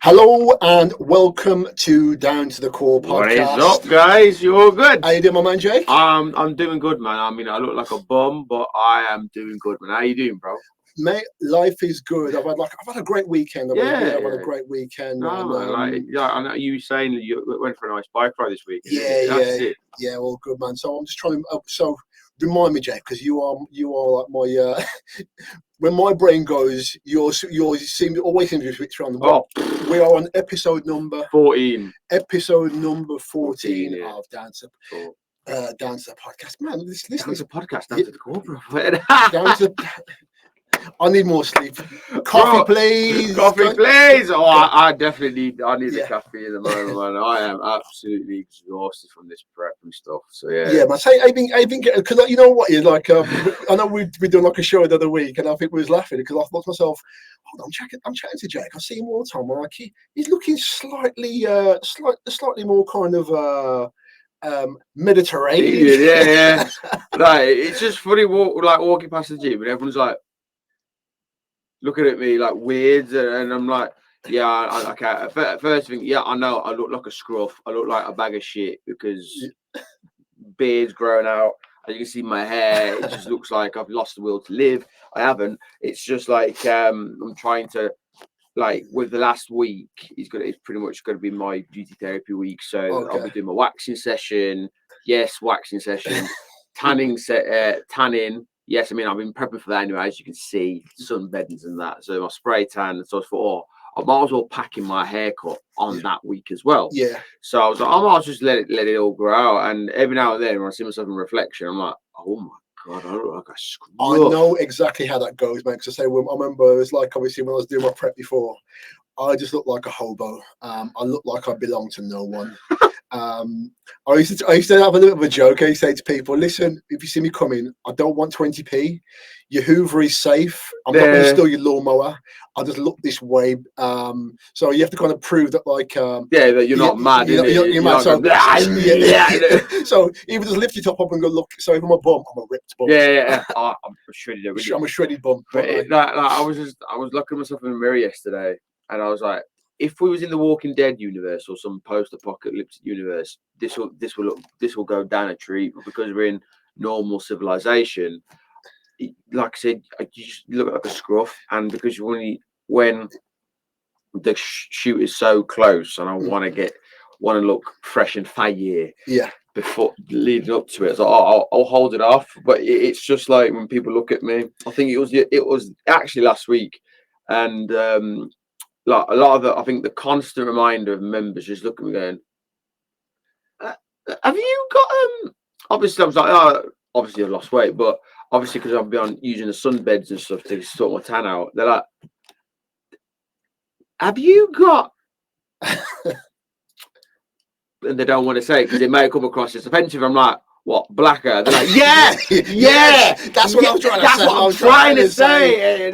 Hello and welcome to Down to the Core podcast. What is up, guys? You all good? How you doing, my man, Jake? I'm doing good, man. I mean, I look like a bum, but I am doing good, man. How you doing, bro? Mate, life is good. I've had a great weekend. I've had a great weekend. No, and, man, I know you saying that you went for a nice bike ride this week. Yeah, all good, man. So I'm just trying to. So remind me, Jake, because you are like my. When my brain goes, yours always seems to switch on. We are on episode number 14. Episode number 14 yeah. of Down to the podcast, man. Down to the podcast, down to the core, bro. Down to. I need more sleep. Coffee, please. Coffee, please. Oh, I definitely need the caffeine at the moment, man. I am absolutely exhausted from this prep and stuff. So yeah, man. I think because you know what is like. I know we done like a show the other week, and I think we was laughing because I thought to myself, hold on, I'm chatting to Jake. I see him all the time. I'm like he's looking slightly more kind of. Mediterranean. Yeah. Like it's just funny walking past the gym and everyone's like looking at me like weird, and I'm like, okay. First thing, I know I look like a scruff. I look like a bag of shit because beard's growing out. As you can see, my hair, it just looks like I've lost the will to live. I haven't. It's just like I'm trying to, like, with the last week, it's pretty much going to be my beauty therapy week. So I'll be doing my waxing session. Yes, waxing session. Tanning. Yes, I mean, I've been prepping for that anyway, as you can see, sunbeddings and that. So my spray tan, and so I thought, I might as well pack in my haircut on that week as well. Yeah. So I was like, I might just let it all grow out. And every now and then, when I see myself in reflection, I'm like, oh my God, I look like a screw. I know exactly how that goes, man. Because I remember it was like, obviously, when I was doing my prep before, I just looked like a hobo. I looked like I belonged to no one. I used to have a little bit of a joke. I used to say to people, listen, if you see me coming, I don't want 20p. Your Hoover is safe. I'm not going to steal your lawnmower. I just look this way. So you have to kind of prove that, like, that you're not mad. You're mad. So even just lift your top up and go, look. So if I'm a bum, I'm a ripped bum. Yeah. I'm a shredded. I'm a shredded bum. But I was looking at myself in the mirror yesterday, and I was like, if we was in the Walking Dead universe or some post-apocalyptic universe, this will go down a tree. But because we're in normal civilization, like I said, you just look like a scruff, and because when the shoot is so close, and I want to look fresh and fire, before leading up to it, so I'll hold it off. But it's just like when people look at me, I think it was actually last week, and like a lot of I think the constant reminder of members just look at me going, have you got obviously I was like, obviously I've lost weight, but obviously because I've been using the sunbeds and stuff to sort my tan out, they're like, have you got and they don't want to say because it may come across as offensive. I'm like, what, blacker? They're like, yeah. That's what I was trying to say. That's what I'm trying to say.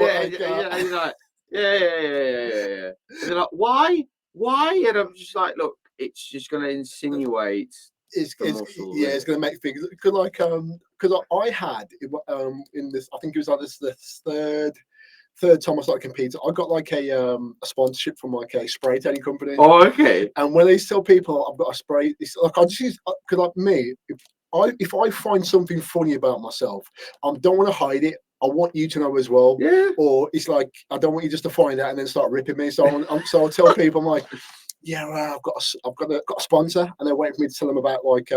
He's like, yeah. And they're like, why? And I'm just like, look, it's just going to insinuate. It's going to make things because I had in this. I think it was like the third time I started competing. I got like a sponsorship from like a spray tanning company. Oh, okay. And when they tell people I've got a spray, it's like I just use because like me, if I find something funny about myself, I don't want to hide it. I want you to know as well. Yeah. Or it's like I don't want you just to find out and then start ripping me. So I'll tell people, I'm like, I've got a sponsor, and they're waiting for me to tell them about like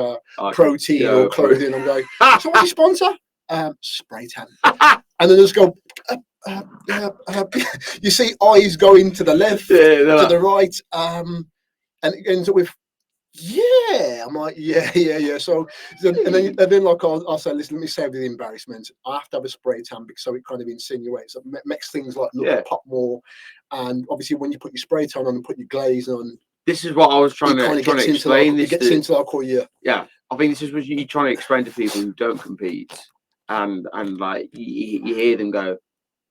protein or clothing. I'm going, so what's your sponsor? Spray tan. And then just go. You see eyes going to the left, to the right, and it ends up with. Yeah, I'm like, yeah. So and then like I'll say, listen, let me save the embarrassment. I have to have a spray tan so it kind of insinuates, it makes things like look pop more. And obviously, when you put your spray tan on and put your glaze on, this is what I was trying to explain. It gets into like I think this is what you're trying to explain to people who don't compete, and like you hear them go,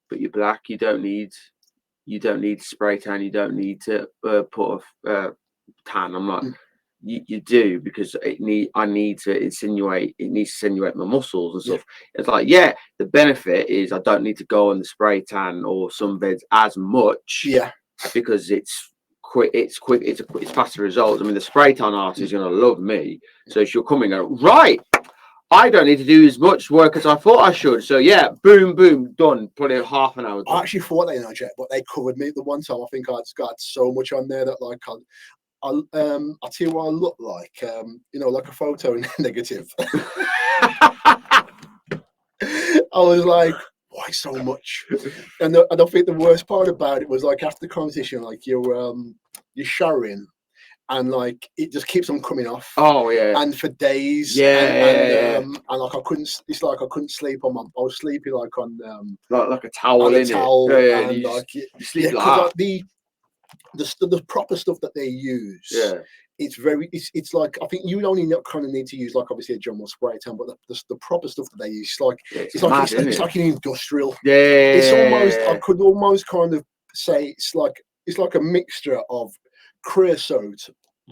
but you're black, you don't need spray tan, you don't need to put a tan. I'm like. You do because I need to insinuate. It needs to insinuate my muscles and stuff. It's like the benefit is I don't need to go on the spray tan or sunbeds as much. Yeah, because it's quick. It's quick. It's faster results. I mean, the spray tan artist is going to love me. So she'll come in and go, right. I don't need to do as much work as I thought I should. So yeah, boom, boom, done. Probably half an hour. Done. I actually thought they know, Jet, but they covered me the one time. I think I'd got so much on there that like I'll tell you what I look like. Like a photo negative. I was like, why so much? And I think the worst part about it was like after the competition, like you're showering. And like it just keeps on coming off. Oh yeah. And for days. And like I couldn't. It's like I couldn't sleep on my. I was sleeping like on like a towel on in a towel. Yeah, and you like you sleep like that. Like the proper stuff that they use. Yeah. It's like I think you only kind of need to use like obviously a general spray tan, but the proper stuff that they use, it's like an industrial. Yeah. It's almost I could almost kind of say it's like a mixture of creosote,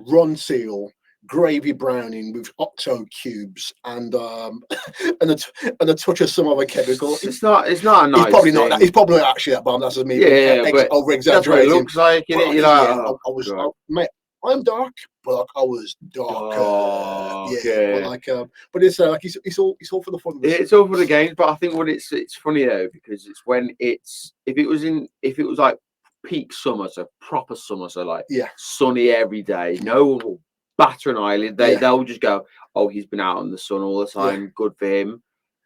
Ronseal, gravy browning with octo cubes, and a touch of some other chemical. It's not a nice. It's probably not. It's probably not actually that bomb. That's just me. But over exaggerating. It looks like it. You're like, mate, I'm dark, but like I was darker. But it's it's all for the fun. It's all for the games, but I think it's funny though because it's when if it was like peak summer, so proper summer, so like sunny every day, no one will batter an eyelid. They'll just go, oh, he's been out in the sun all the time, good for him.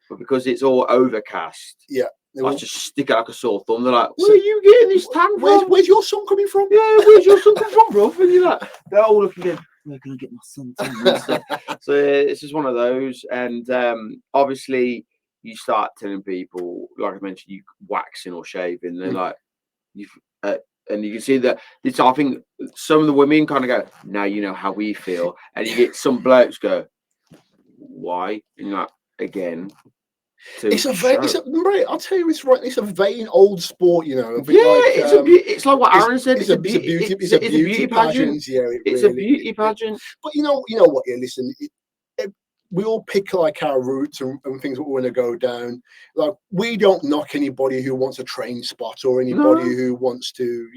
But because it's all overcast, I just stick out like a sore thumb. They're like, where are you getting this tan from? Where's your sun coming from? Yeah, where's your sun coming from, bro? And you're like, they're all looking at, where can I get my sun tan? So it's just one of those. And obviously you start telling people, like I mentioned, you waxing or shaving, they're like, and you can see that it's, I think some of the women kind of go, now you know how we feel. And you get some blokes go, why? And you're like, again. It's I'll tell you, it's a vain old sport, you know. It's like what Aaron said. It's a beauty pageant. It's a beauty pageant. But you know what? Yeah, listen. We all pick like our routes and things that we want to go down. Like we don't knock anybody who wants a train spot or anybody who wants to,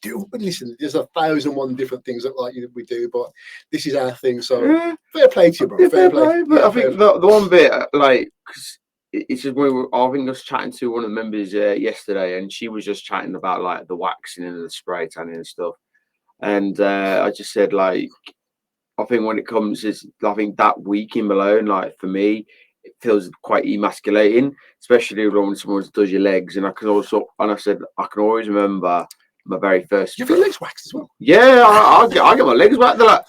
do. But listen, there's 1,001 different things that like we do, but this is our thing. So fair play to you, bro. Fair play. But I think the one bit like. It's just I think I was chatting to one of the members yesterday, and she was just chatting about like the waxing and the spray tanning and stuff. And I just said like, I think when it comes I think that week in Malone, like for me, it feels quite emasculating, especially when someone does your legs. And I said I can always remember my very first. Do you have your legs waxed as well? Yeah, I get my legs waxed. They're like,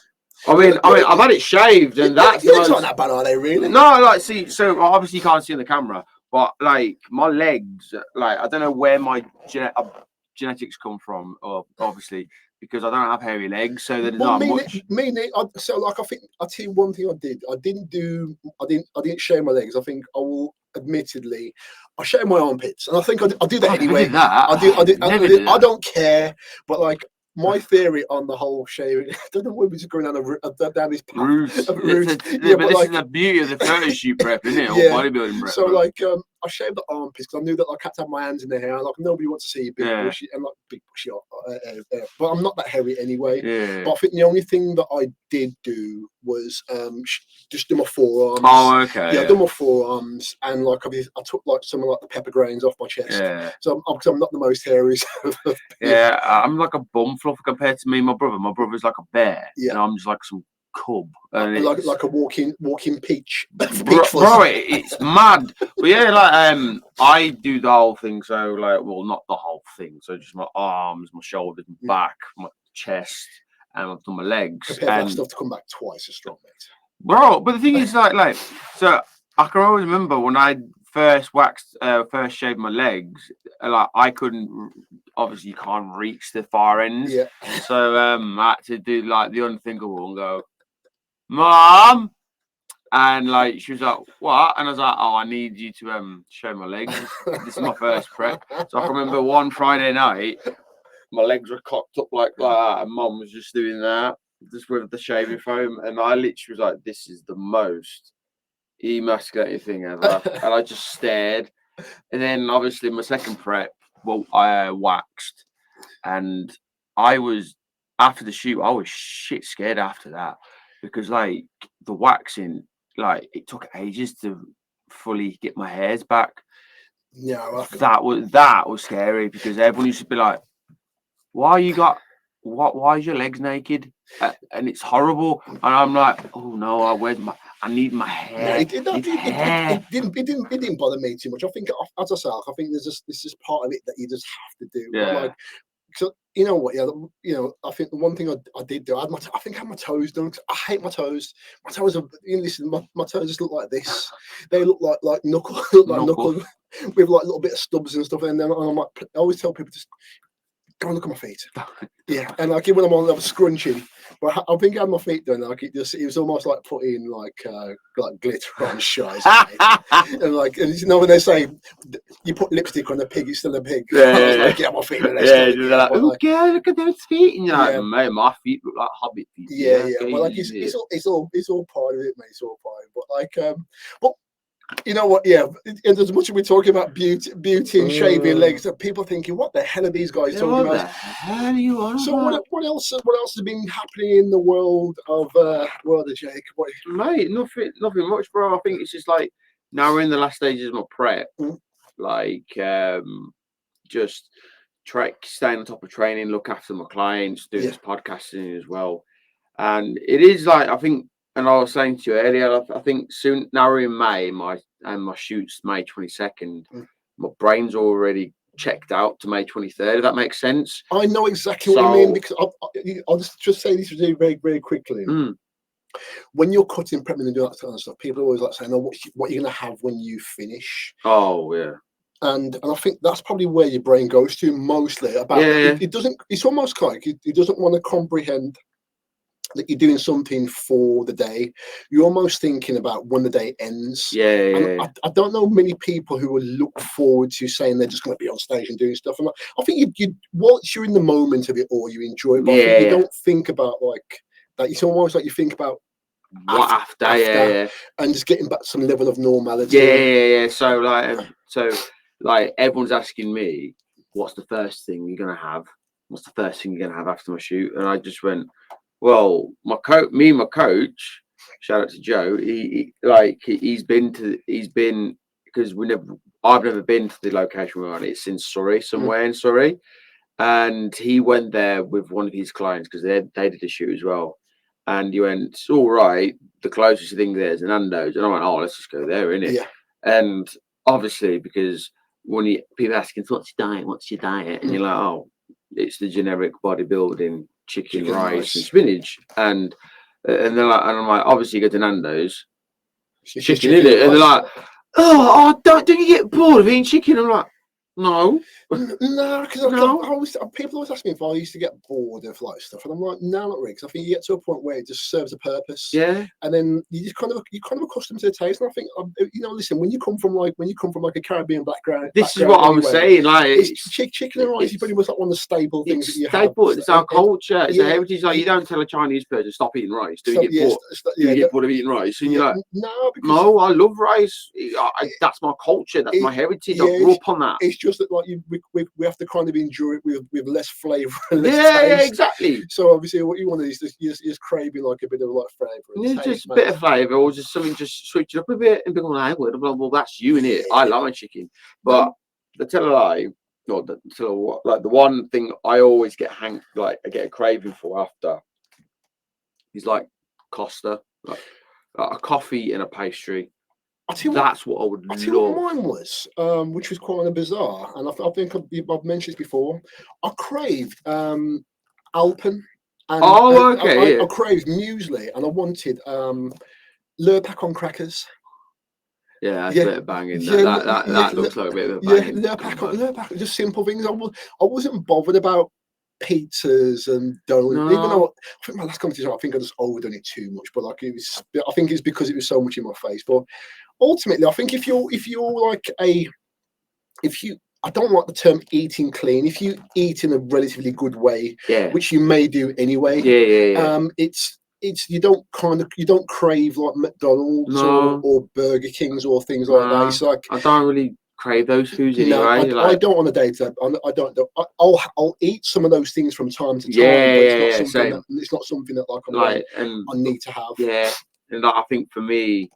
I mean, I've had it shaved, and that's not that bad, are they? Really? No, like, see, so obviously you can't see on the camera, but like my legs, like I don't know where my genetics come from, or obviously because I don't have hairy legs, so there's not much. So like, I think I'll tell you one thing I did. I didn't shave my legs. I think I will admittedly, I shave my armpits, and I think I do that anyway. I don't care, but like. My theory on the whole shaving, I don't know where we're just going down this path. But this is the beauty of the photo shoot prep, isn't it? Or bodybuilding prep. So like, I shaved the armpits because I knew that I had to have my hands in the hair. Like nobody wants to see big bushy and like big bushy. But I'm not that hairy anyway. Yeah. But I think the only thing that I did do was just do my forearms. Oh, okay. Yeah, I did my forearms, and like I took like some of like the pepper grains off my chest. Yeah. So I'm not the most hairy. Yeah, I'm like a bum fluff compared to me and my brother. My brother's like a bear, and I'm just like some cub. And like a walking peach. Bro, it's mad. But yeah, like I do the whole thing. So like, well, not the whole thing. So just my arms, my shoulders, my back, my chest, and I've done my legs. Prepare that stuff to come back twice as strong, mate. Bro, but the thing is, like, so I can always remember when I first shaved my legs. Like I couldn't. Obviously, you can't reach the far ends. Yeah. So I had to do like the unthinkable and go, Mom, and like she was like, what? And I was like, oh, I need you to show my legs. This is my first prep. So I can remember one Friday night, my legs were cocked up like that, and Mom was just doing that, just with the shaving foam, and I literally was like, this is the most emasculating thing ever, and I just stared. And then obviously my second prep, well, I waxed, and I was after the shoot, I was shit scared after that because like the waxing, like it took ages to fully get my hairs back. Yeah, That was scary because everyone used to be like, why is your legs naked? And it's horrible. And I'm like, oh no, I need my hair. it didn't bother me too much. I think, as I say, I think this is part of it that you just have to do. Yeah. But like, so you know what? Yeah, you know, I think the one thing I did do, I think I had my toes done. I hate my toes. My toes are, you know, listen, my toes just look like this. They look like knuckle, knuckle with like a little bit of stubs and stuff. And then I'm like, I always tell people just go and look at my feet. Yeah, and like when I'm on a scrunchie, but I think I had my feet done. Like it was almost like putting like glitter on shoes. And like, and you know when they say you put lipstick on a pig, it's still a pig. Yeah, I was like, get my feet. Yeah, like, oh girl, look at those feet, and you're like, mate, my feet look like hobbit feet. Yeah. Okay, but like it's all part of it, mate. It's all part of it. But like, but you know what? Yeah, and as much as we're talking about beauty and shaving legs, that people are thinking, what the hell are these guys talking about? What the hell are you on So about? what else has been happening in the world of Jake? Mate, nothing much, bro. I think it's just like now we're in the last stages of my prep, like just staying on top of training, look after my clients, doing this podcasting as well, and it is like I think. And I was saying to you earlier, I think soon now we're in May, my shoot's May 22nd. My brain's already checked out to May 23rd. If that makes sense. I know exactly what you mean because I'll just say this very, very quickly. When you're cutting, prepping, and doing that kind of stuff, people are always like saying, "Oh, what you're going to have when you finish?" Oh yeah. And I think that's probably where your brain goes to mostly. About it doesn't. It's almost like it doesn't want to comprehend that you're doing something for the day. You're almost thinking about when the day ends. Yeah. I don't know many people who will look forward to saying they're just going to be on stage and doing stuff. And I think you once you're in the moment of it all, you enjoy it. But I think you don't think about like that. It's almost like you think about what after, and just getting back to some level of normality. Yeah. So like everyone's asking me, what's the first thing you're gonna have? What's the first thing you're gonna have after my shoot? And I just went, well, my coach, shout out to Joe. He's been because I've never been to the location we're on. It's in Surrey, somewhere in Surrey, and he went there with one of his clients because they did a shoot as well. And he went, it's all right. The closest thing there is an Nando's, and I went, oh, let's just go there, innit? Yeah. And obviously, because when people asking, what's your diet, and you're like, oh, it's the generic bodybuilding. Chicken, rice, and spinach, and they're like, and I'm like, obviously you go to Nando's, chicken in it, and they're like, oh, don't you get bored of eating chicken? I'm like, no, because people always ask me if I used to get bored of like stuff, and I'm like, no, not really. Because I think you get to a point where it just serves a purpose. Yeah. And then you're kind of accustomed to the taste. And I think, you know, listen, when you come from like a Caribbean background, this is what I'm saying. Like, it's chicken and rice is pretty much like one of the staple things that you have. It's our culture. It's a heritage. Like, you don't tell a Chinese person stop eating rice. Do you get bored? Do you get bored of eating rice? And you're like, no, I love rice. That's my culture. That's my heritage. I grew up on that. It's just that like we have to kind of endure it with less flavour and less taste. Yeah, exactly. So obviously what you want is just craving like a bit of like flavour. Just a bit of flavour or just something, just switch it up a bit and be like, well, that's you in it. I love my chicken. But the tell a lie, not the tell a what, like the one thing I always get I get a craving for after is like Costa, like a coffee and a pastry. That's what I would love. What mine was, which was quite bizarre, and I think I've mentioned this before. I craved Alpen. And, I craved muesli, and I wanted Lurpak on crackers. Yeah, that's a bit of banging. That looks like a bit of a banging. Lurpak, just simple things. I wasn't bothered about pizzas and donuts. No. Even though I think my last competition, I think I just overdone it too much. But like I think it's because it was so much in my face. But ultimately, I think if you're like I don't like the term eating clean. If you eat in a relatively good way, which you may do anyway, it's you don't crave like McDonald's or Burger Kings or things like that. It's like I don't really crave those foods No, anyway. I don't on a day to day. I don't. I'll eat some of those things from time to time, Yeah, but it's yeah, not yeah, something same. that it's not something that like I'm Like, going, and I need to have. yeah, and like, I think for me,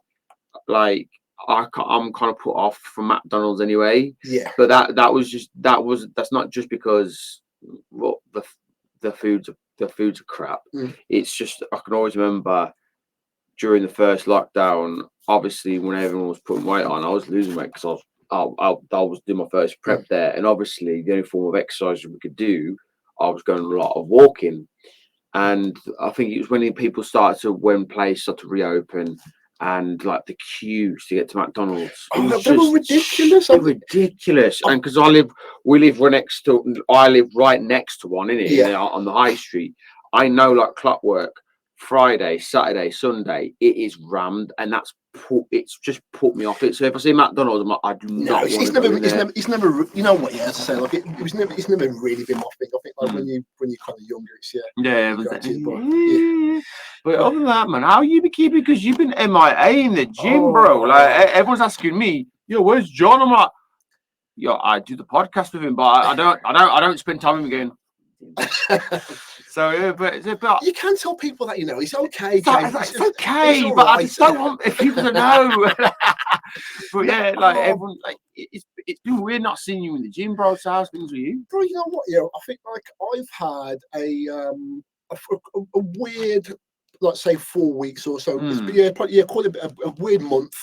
like I'm kind of put off from McDonald's anyway. Yeah. But that's not just because well, the foods are crap. Mm. It's just I can always remember during the first lockdown, obviously when everyone was putting weight on, I was losing weight because I was doing my first prep there, and obviously the only form of exercise we could do, I was going a lot of walking, and I think it was when places started to reopen, and like the queues to get to McDonald's, They were ridiculous. They're ridiculous, and because I live right next to one in it, Yeah. on the high street. I know like clockwork. Friday, Saturday, Sunday, it is rammed, and it's just put me off it. So if I see McDonald's, I'm like, I do not want to go in there. It's never. You know what? Yeah, as I say, like it's never really been my thing. I think like when you're kind of younger, it's But other than that, man, how you been keeping? Because you've been MIA in the gym, bro. Like everyone's asking me, yo, where's John? I'm like, yo, I do the podcast with him, but I don't spend time with him again. So yeah, but you can tell people that it's okay. It's okay, but I just don't want people to know. But yeah, like everyone, like it's been weird not seeing you in the gym, bro. So how's things with you, bro? You know what? I think like I've had a weird, like say 4 weeks or so. Call it a weird month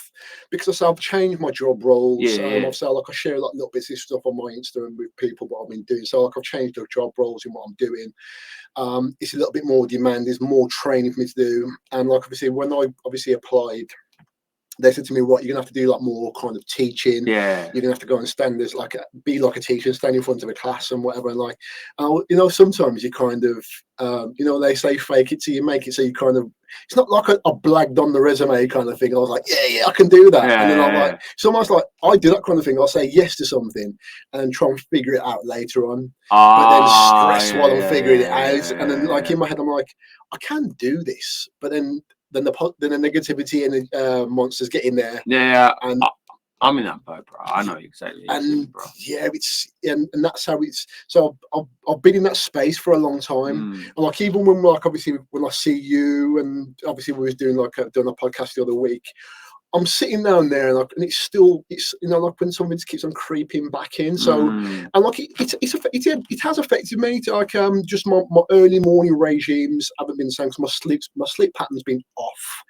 because I've changed my job roles. I share like little bits of stuff on my Instagram with people what I've been doing. So like I've changed the job roles in what I'm doing. It's a little bit more demand. There's more training for me to do, and like obviously when I applied, they said to me, "What you're gonna have to do like more kind of teaching. Yeah, you're gonna have to go and stand as be like a teacher, stand in front of a class and whatever." And like, sometimes you kind of, they say fake it till you make it. So you kind of, it's not like a blagged on the resume kind of thing. I was like, yeah, I can do that. And then I'm like, it's almost like I do that kind of thing. I'll say yes to something and try and figure it out later on, but then stress while I'm figuring it out. And then like in my head, I'm like, I can do this, but then the negativity and the monsters get in there. Yeah, and I'm in that boat, bro. I know exactly. And bro. Yeah, and that's how it's. So I've been in that space for a long time, and like even when obviously when I see you, and obviously we was doing a podcast the other week. I'm sitting down there, and it's like when something keeps on creeping back in. So, and like it has affected me. Like just my early morning regimes haven't been the same because my sleep pattern's been off.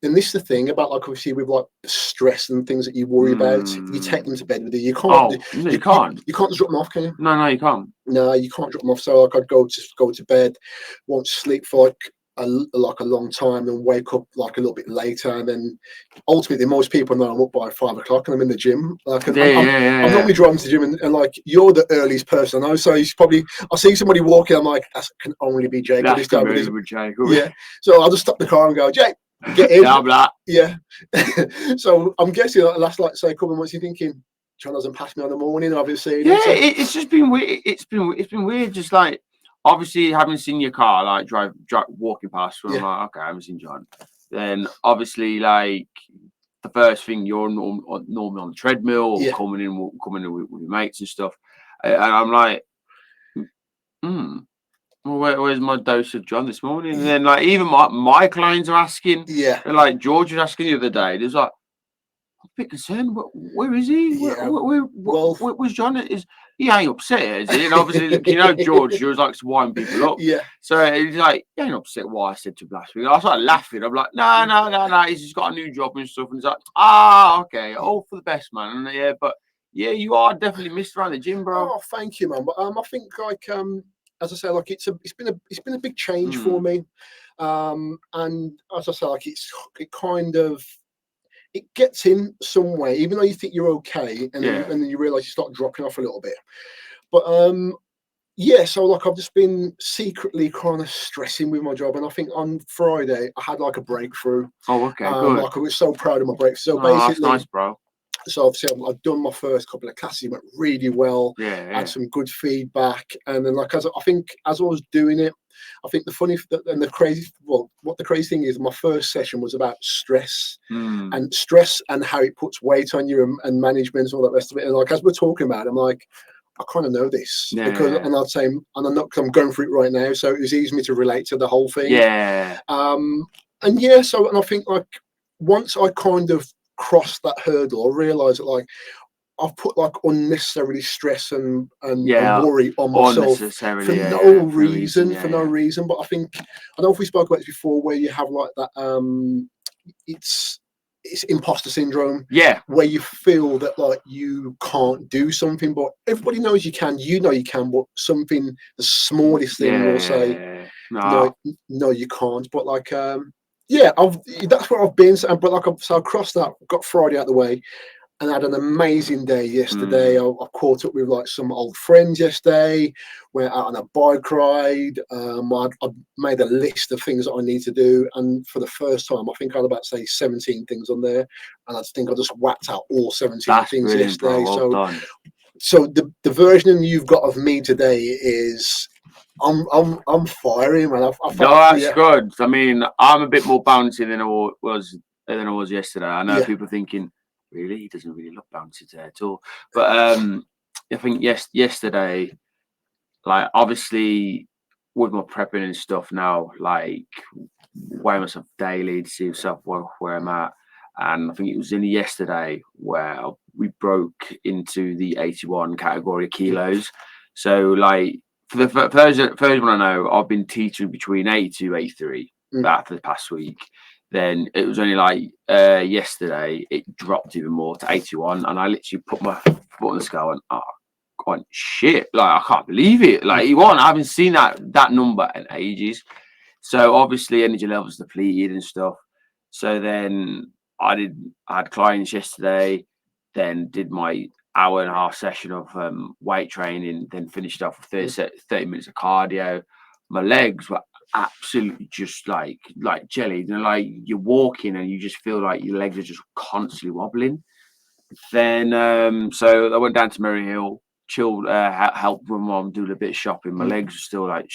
And this is the thing about like obviously with like stress and things that you worry about. You take them to bed with you. You can't. You can't just drop them off, can you? No, you can't. No, you can't drop them off. So like I'd go to bed, won't sleep for like a long time, and wake up like a little bit later, and then ultimately most people know I'm up by 5 o'clock and I'm in the gym. Like I'm normally driving to the gym, and like you're the earliest person I know, so he's probably, I see somebody walking, I'm like, that can only be Jake. That's Jake. Yeah, so I'll just stop the car and go, Jake, get in. Yeah. So I'm guessing like, last like say a couple of months you're thinking John hasn't passed me on the morning, obviously. It's just been weird. It's been weird, just like obviously having seen your car like drive walking past, I'm like, okay, I haven't seen John. Then obviously like the first thing you're normally on the treadmill or coming in with your mates and stuff, and I'm like, well, where's my dose of John this morning? And then like even my clients are asking, and like George was asking the other day, there's like, I'm a bit concerned. Where is he? Where's John? He ain't upset, is he? And obviously, George, he was like to wind people up. Yeah. So he's like, he ain't upset what I said to him last week. I started laughing. I'm like, no. He's just got a new job and stuff. And he's like, okay, all for the best, man. And but you are definitely missed around the gym, bro. Oh, thank you, man. But I think like as I say, like it's been a big change for me. And as I say, like it kind of. It gets in some way, even though you think you're okay, and then you realise you start dropping off a little bit. But so like I've just been secretly kind of stressing with my job, and I think on Friday I had like a breakthrough. Oh, okay, good. Like I was so proud of my breakthrough. So basically, that's nice, bro. So obviously I've done my first couple of classes, it went really well. Yeah. Had some good feedback, and then like I think as I was doing it, I think the funny and the crazy, well, what the crazy thing is, my first session was about stress and stress and how it puts weight on you and management and all that rest of it. And like as we're talking about it, I'm like, I kind of know this because, and I'd say, and I'm not, because I'm going through it right now, so it was easy for me to relate to the whole thing. And yeah, so and I think like once I kind of crossed that hurdle, I realised that like I've put like unnecessarily stress and worry on myself for no reason. But I think, I don't know if we spoke about this before, where you have like that it's imposter syndrome, where you feel that like you can't do something, but everybody knows you can, but something, the smallest thing will say no, you can't. But like that's where I've been. But like so I crossed that, got Friday out of the way, and had an amazing day yesterday. I caught up with like some old friends yesterday. Went out on a bike ride. I made a list of things that I need to do, and for the first time, I think I had about say 17 things on there, and I think I just whacked out all 17 things yesterday. So the version you've got of me today is I'm firing, man. That's good. I mean, I'm a bit more bouncy than I was yesterday. I know people thinking, really, he doesn't really look bouncy today at all. But I think yesterday, like obviously with my prepping and stuff now, like weigh myself daily to see myself where I'm at. And I think it was in yesterday where we broke into the 81 category of kilos. So like for the first one I know, I've been teaching between 82, 83 that for the past week. Then it was only like yesterday it dropped even more to 81, and I literally put my foot on the scale and went shit, like I can't believe it. Like I haven't seen that number in ages. So obviously energy levels depleted and stuff. So then I had clients yesterday, then did my hour-and-a-half session of weight training, then finished off with 30 minutes of cardio. My legs were absolutely just like jelly. Like you're walking and you just feel like your legs are just constantly wobbling. Then so I went down to Merry Hill, chilled, helped my mom do a bit of shopping. My legs were still like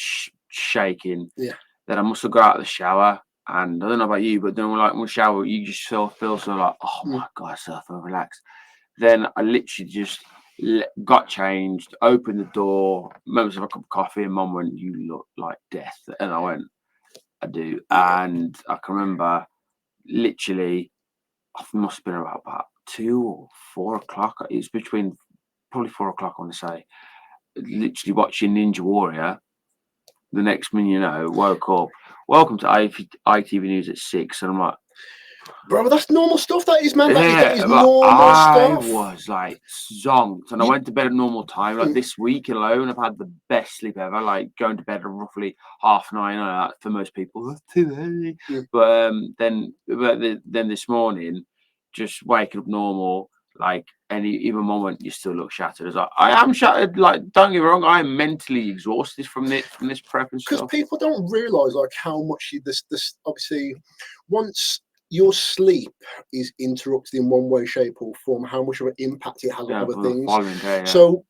shaking. Then I must have got out of the shower, and I don't know about you, but then when we shower, you just feel so like, oh my god, I feel relaxed. Then I literally just got changed, opened the door, made myself a cup of coffee, and Mum went, "You look like death," and I went, "I do." And I can remember, literally, it must have been about 2 or 4 o'clock. It was between probably 4 o'clock, I want to say. Literally watching Ninja Warrior. The next minute, you know, woke up. Welcome to ITV News at 6, and I'm like, bro, that's normal stuff. That is, man. That is normal stuff. I was like zonked, and I went to bed at normal time. Like this week alone, I've had the best sleep ever. Like going to bed at roughly 9:30. For most people, that's too early. But then this morning, just waking up normal. Like even moment, you still look shattered. As I am shattered. Like, don't get me wrong, I am mentally exhausted from this prep and stuff. Because people don't realise like how much this obviously once your sleep is interrupted in one way, shape, or form, how much of an impact it has on other things. Day, So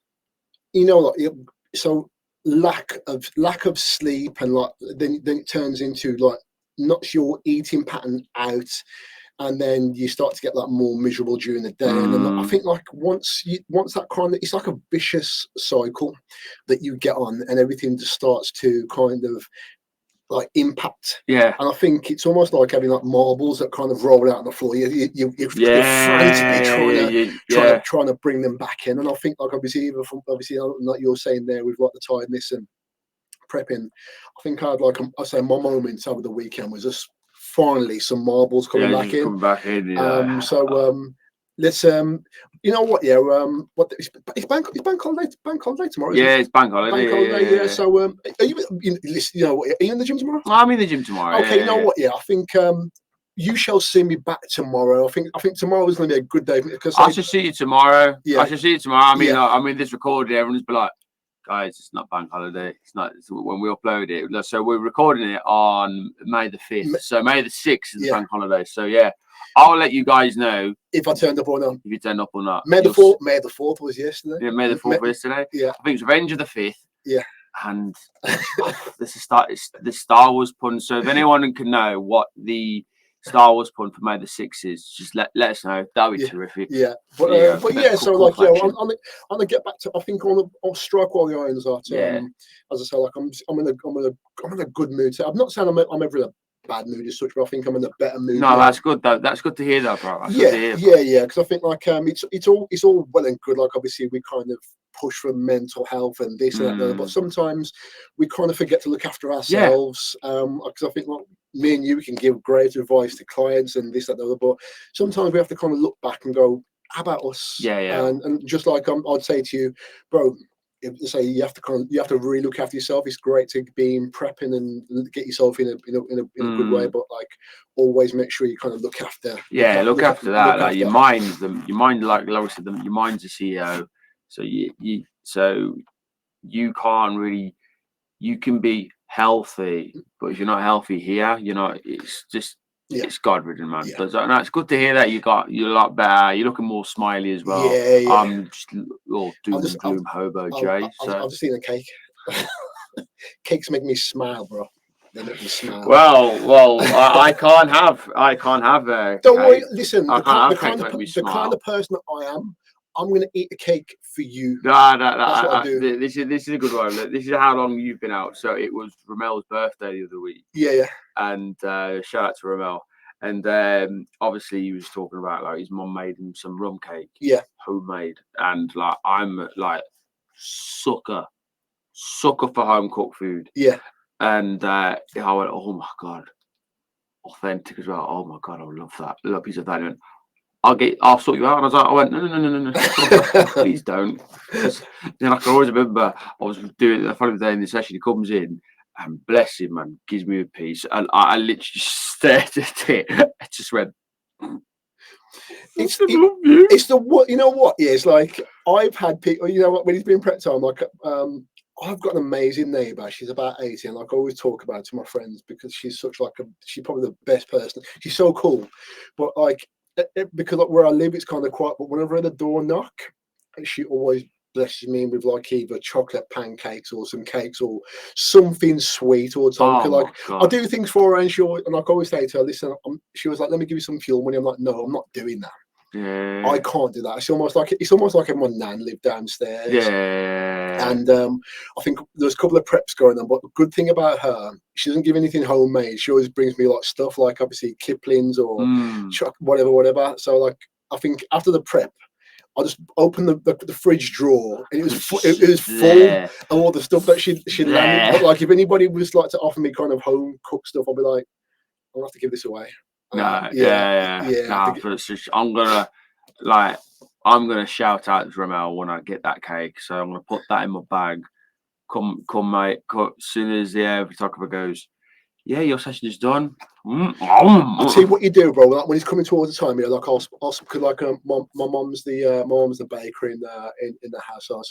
you know, like so lack of sleep, and like then it turns into like knocks your eating pattern out. And then you start to get like more miserable during the day, and then I think like once that kind of, it's like a vicious cycle that you get on, and everything just starts to kind of like impact. And I think it's almost like having like marbles that kind of roll out on the floor. You're frantically trying to bring them back in. And I think like obviously like you're saying there with like the tiredness and prepping, I think I had like I say my moments over the weekend was just finally some marbles coming back in. Let's you know what? It's bank holiday tomorrow. It's bank holiday. So are you in the gym tomorrow? I'm in the gym tomorrow. Okay, you know what? I think you shall see me back tomorrow. I think tomorrow is going to be a good day because I shall see you tomorrow. I shall see you tomorrow. I mean, this recording, everyone's be like, guys, it's not bank holiday. It's when we upload it. So we're recording it on May the 5th. So May the 6th is the bank holiday. So I'll let you guys know if I turned up or not. If you turned up or not. May the 4th was yesterday. Yeah, May the 4th was yesterday. Yeah. I think it's Revenge of the 5th. Yeah. and this is the Star Wars pun. So if anyone can know what the Star Wars pun for May the 6th is, just let us know. That'd be terrific. Yeah, but yeah, so like on the get back to, I think on strike while the iron's hot. As I say, like I'm in a good mood. I'm not saying I'm ever in a bad mood as such, but I think I'm in a better mood. No, that's good though. That's good to hear, though, bro. Yeah. Because I think like it's all well and good. Like obviously we kind of push for mental health and this and that, but sometimes we kind of forget to look after ourselves. Because I think like me and you can give great advice to clients and this, that, and the other, but sometimes we have to kind of look back and go, how about us? And just like I'd say to you, bro, say you have to really look after yourself. It's great to be in prepping and get yourself in a good way, but like always make sure you kind of look after. Look after that. Like your mind's like Lois said, your mind's a CEO. So you can't really, you can be healthy, but if you're not healthy here, it's just it's God-ridden, man. So it's good to hear that you're a lot better. You're looking more smiley as well. I'm just all doom and gloom hobo, Jay. I've just seen a cake. Cakes make me smile, bro. They make me smile. Well, I can't have. Don't worry. Listen, the kind of person that I am, I'm going to eat a cake for you. No. That's what I do. This is a good one. This is how long you've been out. So it was Ramel's birthday the other week. Yeah. And shout out to Ramel. And obviously he was talking about like his mum made him some rum cake. Yeah. Homemade. And like I'm like sucker for home cooked food. Yeah. And I went, oh my God. Authentic as well. Oh my God, I would love that. A little piece of that. And I'll sort you out. And I went, no, please don't. Then I can always remember I was doing the following day in the session. He comes in and bless him, man, gives me a piece, and I literally stared at it. I just went. It's the what you know what? Yeah, it's like I've had people. You know what? When he's been prep time, like I've got an amazing neighbour. She's about 80, and like I always talk about it to my friends because she's such like she's probably the best person. She's so cool, but like. Because like where I live, it's kind of quiet. But whenever the door knock, she always blesses me with like either chocolate pancakes or some cakes or something sweet all the time. Like I do things for her, and I always say to her, "Listen," she was like, "Let me give you some fuel money." I'm like, "No, I'm not doing that. I can't do that." It's almost like if my nan lived downstairs. And I think there's a couple of preps going on, but the good thing about her, she doesn't give anything homemade. She always brings me like stuff like obviously Kipling's or whatever. So like I think after the prep, I just opened the fridge drawer and it was full of all the stuff that she landed. But like if anybody was like to offer me kind of home cooked stuff, I'll be like, I'll have to give this away. I'm gonna shout out to Ramel when I get that cake. So I'm gonna put that in my bag. Come, mate. As soon as the photographer goes, yeah, your session is done. I'll tell you what you do, bro. Like when he's coming towards the time, like I'll like my mom's the baker in the house, so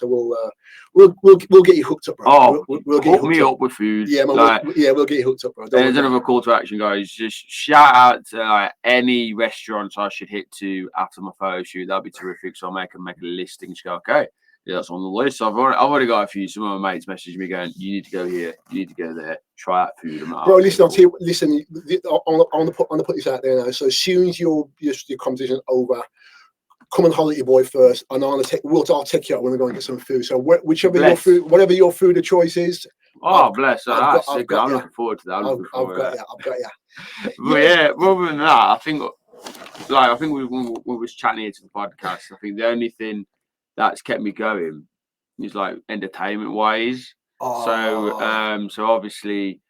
we'll get you hooked up, bro. Oh, we'll get hook me up with food. Yeah, we'll get you hooked up, bro. There's another call to action, guys. Just shout out to like any restaurants I should hit to after my photo shoot. That'd be terrific. So I'll make a listing. Just go, okay. Yeah, that's on the list. I've already got a few. Some of my mates messaged me going, "You need to go here. You need to go there. Try out food." I'm like, bro, listen. I'll tell you. Listen, I want to put this out there now. So as soon as your competition over, come and holler at your boy first, and I'll take you out when we go and get some food. So whatever your food of choice is. Oh, bless. I'm looking forward to that. I've got you. But yeah, other than that, I think we was chatting here to the podcast. I think the only thing that's kept me going is like entertainment wise. So obviously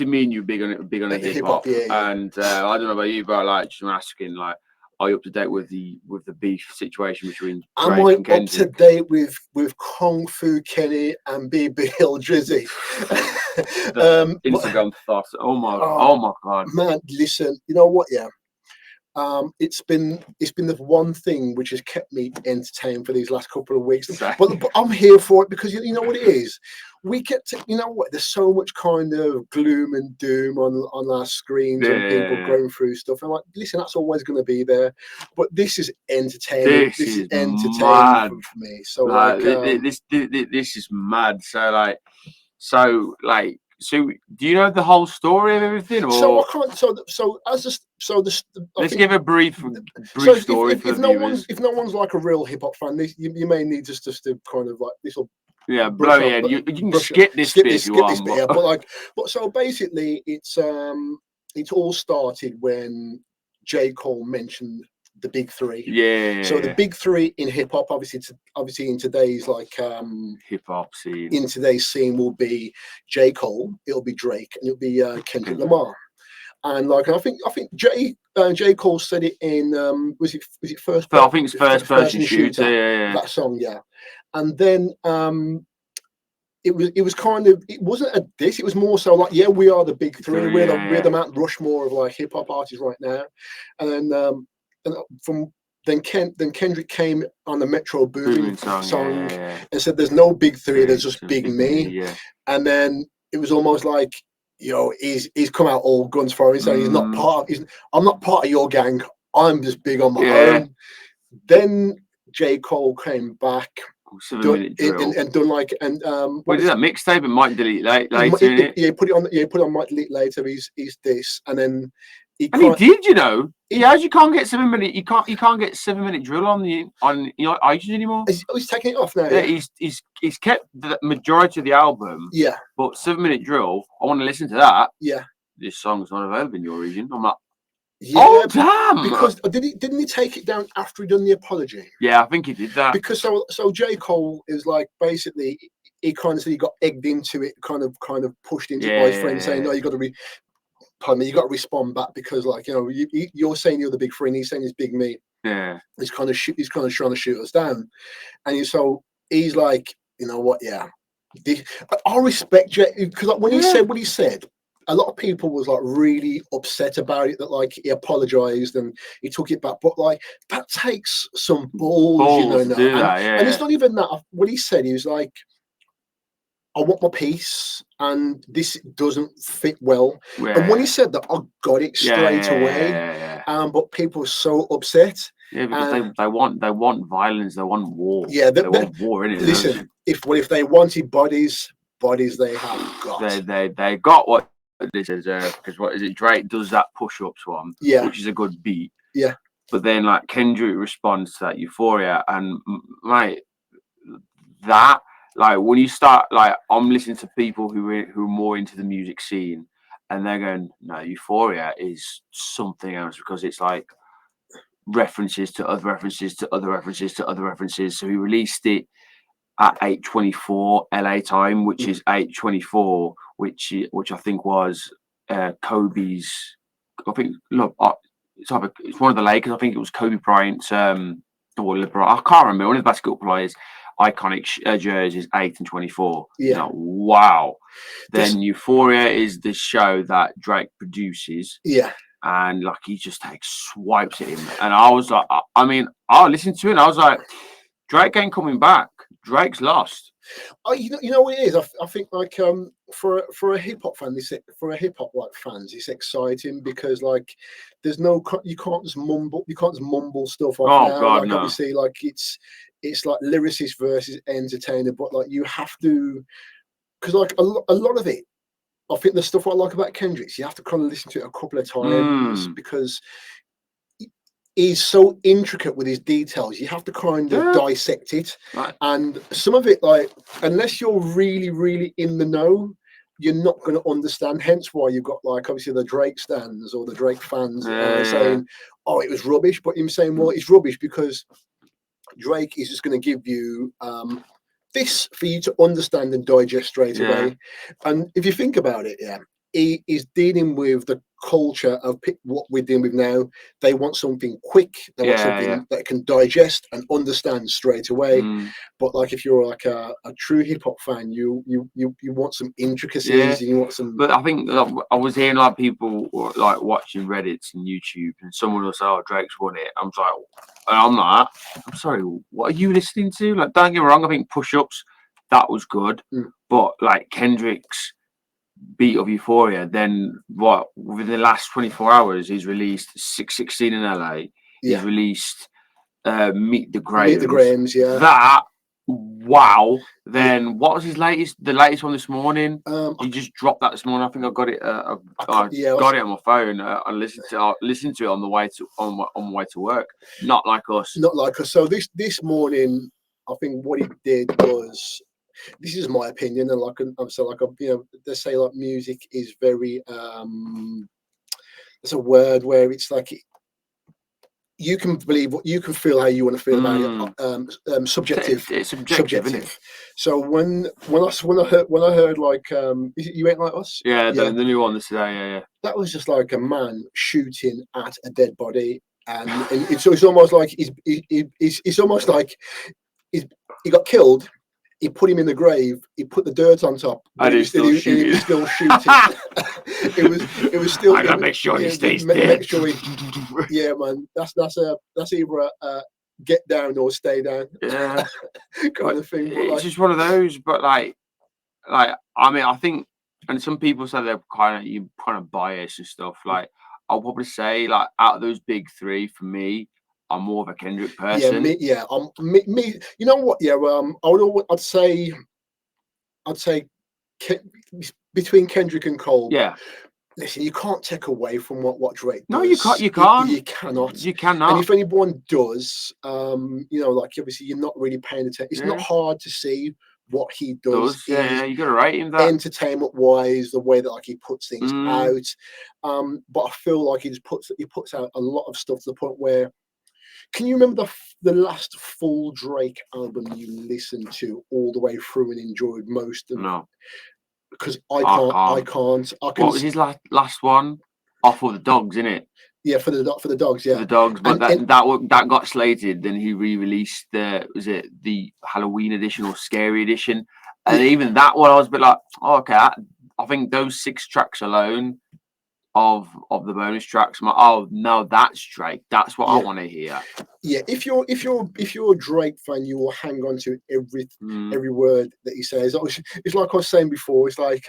me and you big on the hip hop. And I don't know about you, but like just asking, like, are you up to date with the beef situation between Drake and Kendrick? Am I up to date with Kung Fu Kenny and BB Hill Drizzy? Instagram thoughts. Oh my God, man! Listen, you know what? Yeah, it's been the one thing which has kept me entertained for these last couple of weeks. Exactly. But I'm here for it because you know what it is. We get to, you know what, there's so much kind of gloom and doom on our screens and people going through stuff. And I'm like, listen, that's always going to be there. But this is entertaining. This is entertaining mad for me. So like this is mad. So do you know the whole story of everything? Or so I can't. Let's give a brief story for if the viewers. if no one's like a real hip hop fan, you may need just to kind of like this will. Yeah, blow your head. You can skip this bit if you want. Yeah, but so basically, it's all started when J. Cole mentioned the big three. Yeah. So the big three in hip hop, obviously in today's like hip hop scene. In today's scene will be J. Cole, it'll be Drake, and it'll be Kendrick Lamar. And like I think J. Cole said it in was it first? I think it's first person shooter. Yeah. That song, yeah. And then it was kind of, it wasn't a diss. It was more so like, yeah, we are the big three. We're the Mount Rushmore of like hip hop artists right now. And then Kendrick came on the Metro Boomin song and said, "There's no big three. There's just big me." Yeah. And then it was almost like, he's come out all guns firing, saying he's not I'm not part of your gang. I'm just big on my own. Then J. Cole came back. What is that mixtape? It might delete later. Yeah, put it on might delete later. He's this, and then he did. You can't get 7 minute. You can't get 7 minute drill on iTunes anymore. He's taking it off now. Yeah, he's kept the majority of the album. Yeah, but 7 minute drill. I want to listen to that. Yeah, this song's not available in your region. I'm like, yeah, oh damn! Because didn't he take it down after he done the apology? Yeah, I think he did that. Because so J. Cole is like basically he kind of said he got egged into it, kind of pushed into it by his friend saying, no, you got to respond back because like you're saying you're the big three and he's saying he's big me. Yeah, he's kind of trying to shoot us down, and so he's like, you know what? Yeah, I respect Jay because like, when he said what he said. A lot of people was like really upset about it, that like he apologized and he took it back, but like that takes some balls, to do that, and it's not even that. What he said, he was like, I want my peace and this doesn't fit well. And when he said that, I got it straight away. But people were so upset. Yeah, because they want violence, they want war. Yeah, they want war, innit? Listen, if they wanted bodies they have got. They got what they deserve, because what is it? Drake does that push-ups one, which is a good beat. Yeah. But then like Kendrick responds to that Euphoria, and mate, that like when you start like I'm listening to people who are more into the music scene, and they're going, no, Euphoria is something else because it's like references to other references to other references to other references. So he released it at 8:24 LA time, which is 8:24, which I think was Kobe's. I think it's one of the Lakers. I think it was Kobe Bryant's or LeBron. I can't remember. One of the basketball players' iconic jerseys, 8 and 24. Yeah. Wow. Then Euphoria is the show that Drake produces. Yeah. And like he just swipes at him, and I was like, I listened to it, and I was like, Drake ain't coming back. Drake's lost. You know what it is. I think like for a hip hop fan, fans, it's exciting because like there's no you can't just mumble stuff off now. God, like no. Obviously, like it's like lyricist versus entertainer, but like you have to, because like a lot of it. I think the stuff I like about Kendrick's, you have to kind of listen to it a couple of times because he's so intricate with his details. You have to kind of dissect it. Right. And some of it, like, unless you're really, really in the know, you're not going to understand. Hence why you've got, like, obviously the Drake stands or the Drake fans saying, oh, it was rubbish. But him saying, well, it's rubbish because Drake is just going to give you this for you to understand and digest straight away. And if you think about it, he is dealing with the culture of what we're dealing with now. They want something quick. They want something Yeah. that can digest and understand straight away. Mm. But like if you're like a true hip hop fan, you want some intricacies, Yeah. and you want some. But I think I was hearing like people like watching Reddits and YouTube, and someone will say, "Oh, Drake's won it." I'm like, I'm sorry, what are you listening to? Like, don't get me wrong, I think Push Ups, that was good, but like Kendrick's Beat of Euphoria, then what? Within the last 24 hours, he's released 616 in LA. He's released Meet the Grahams. Meet the Grahams, yeah. That, wow. Then what was his latest? The latest one this morning. He just dropped that this morning. I think I got it. I got it on my phone. I listened to it on the way to on my way to work. Not Like Us. Not Like Us. So this morning, I think what he did was. This is my opinion, and they say like music is very. There's a word where it's like you can believe what you can feel how you want to feel about it. Subjective. It's subjective, isn't it? So when I heard like You Ain't Like Us. Yeah, the new one this today. Yeah. That was just like a man shooting at a dead body, and it's almost like it's almost like he got killed. He put him in the grave. He put the dirt on top. And he was still shooting. It was still. I gotta make sure he stays dead. Make sure yeah, man. That's either a get down or stay down. Yeah, kind of thing. It's just one of those. But like I mean, I think, and some people say they're kind of biased and stuff. Like I'll probably say, like out of those big three, for me, I'm more of a Kendrick person. Me. You know what? Yeah. I'd say between Kendrick and Cole. Yeah. Listen, you can't take away from what Drake does. No, you can't. You can't. You cannot. You cannot. And if anyone does, like obviously you're not really paying attention. It's not hard to see what he does. Yeah, you got to rate him that. Entertainment wise, the way that like he puts things out. But I feel like he puts out a lot of stuff to the point where. Can you remember the last full Drake album you listened to all the way through and enjoyed most of? No, because I can't. What was his last one? Off of the Dogs, isn't it? Yeah, for the Dogs. Yeah, for the Dogs. But that got slated. Then he re-released the Halloween edition or Scary edition, and even that one I was a bit like, oh, okay. I think those 6 tracks alone. Of the bonus tracks, no, that's Drake. That's what I want to hear. Yeah, if you're a Drake fan, you will hang on to every word that he says. It's like I was saying before. It's like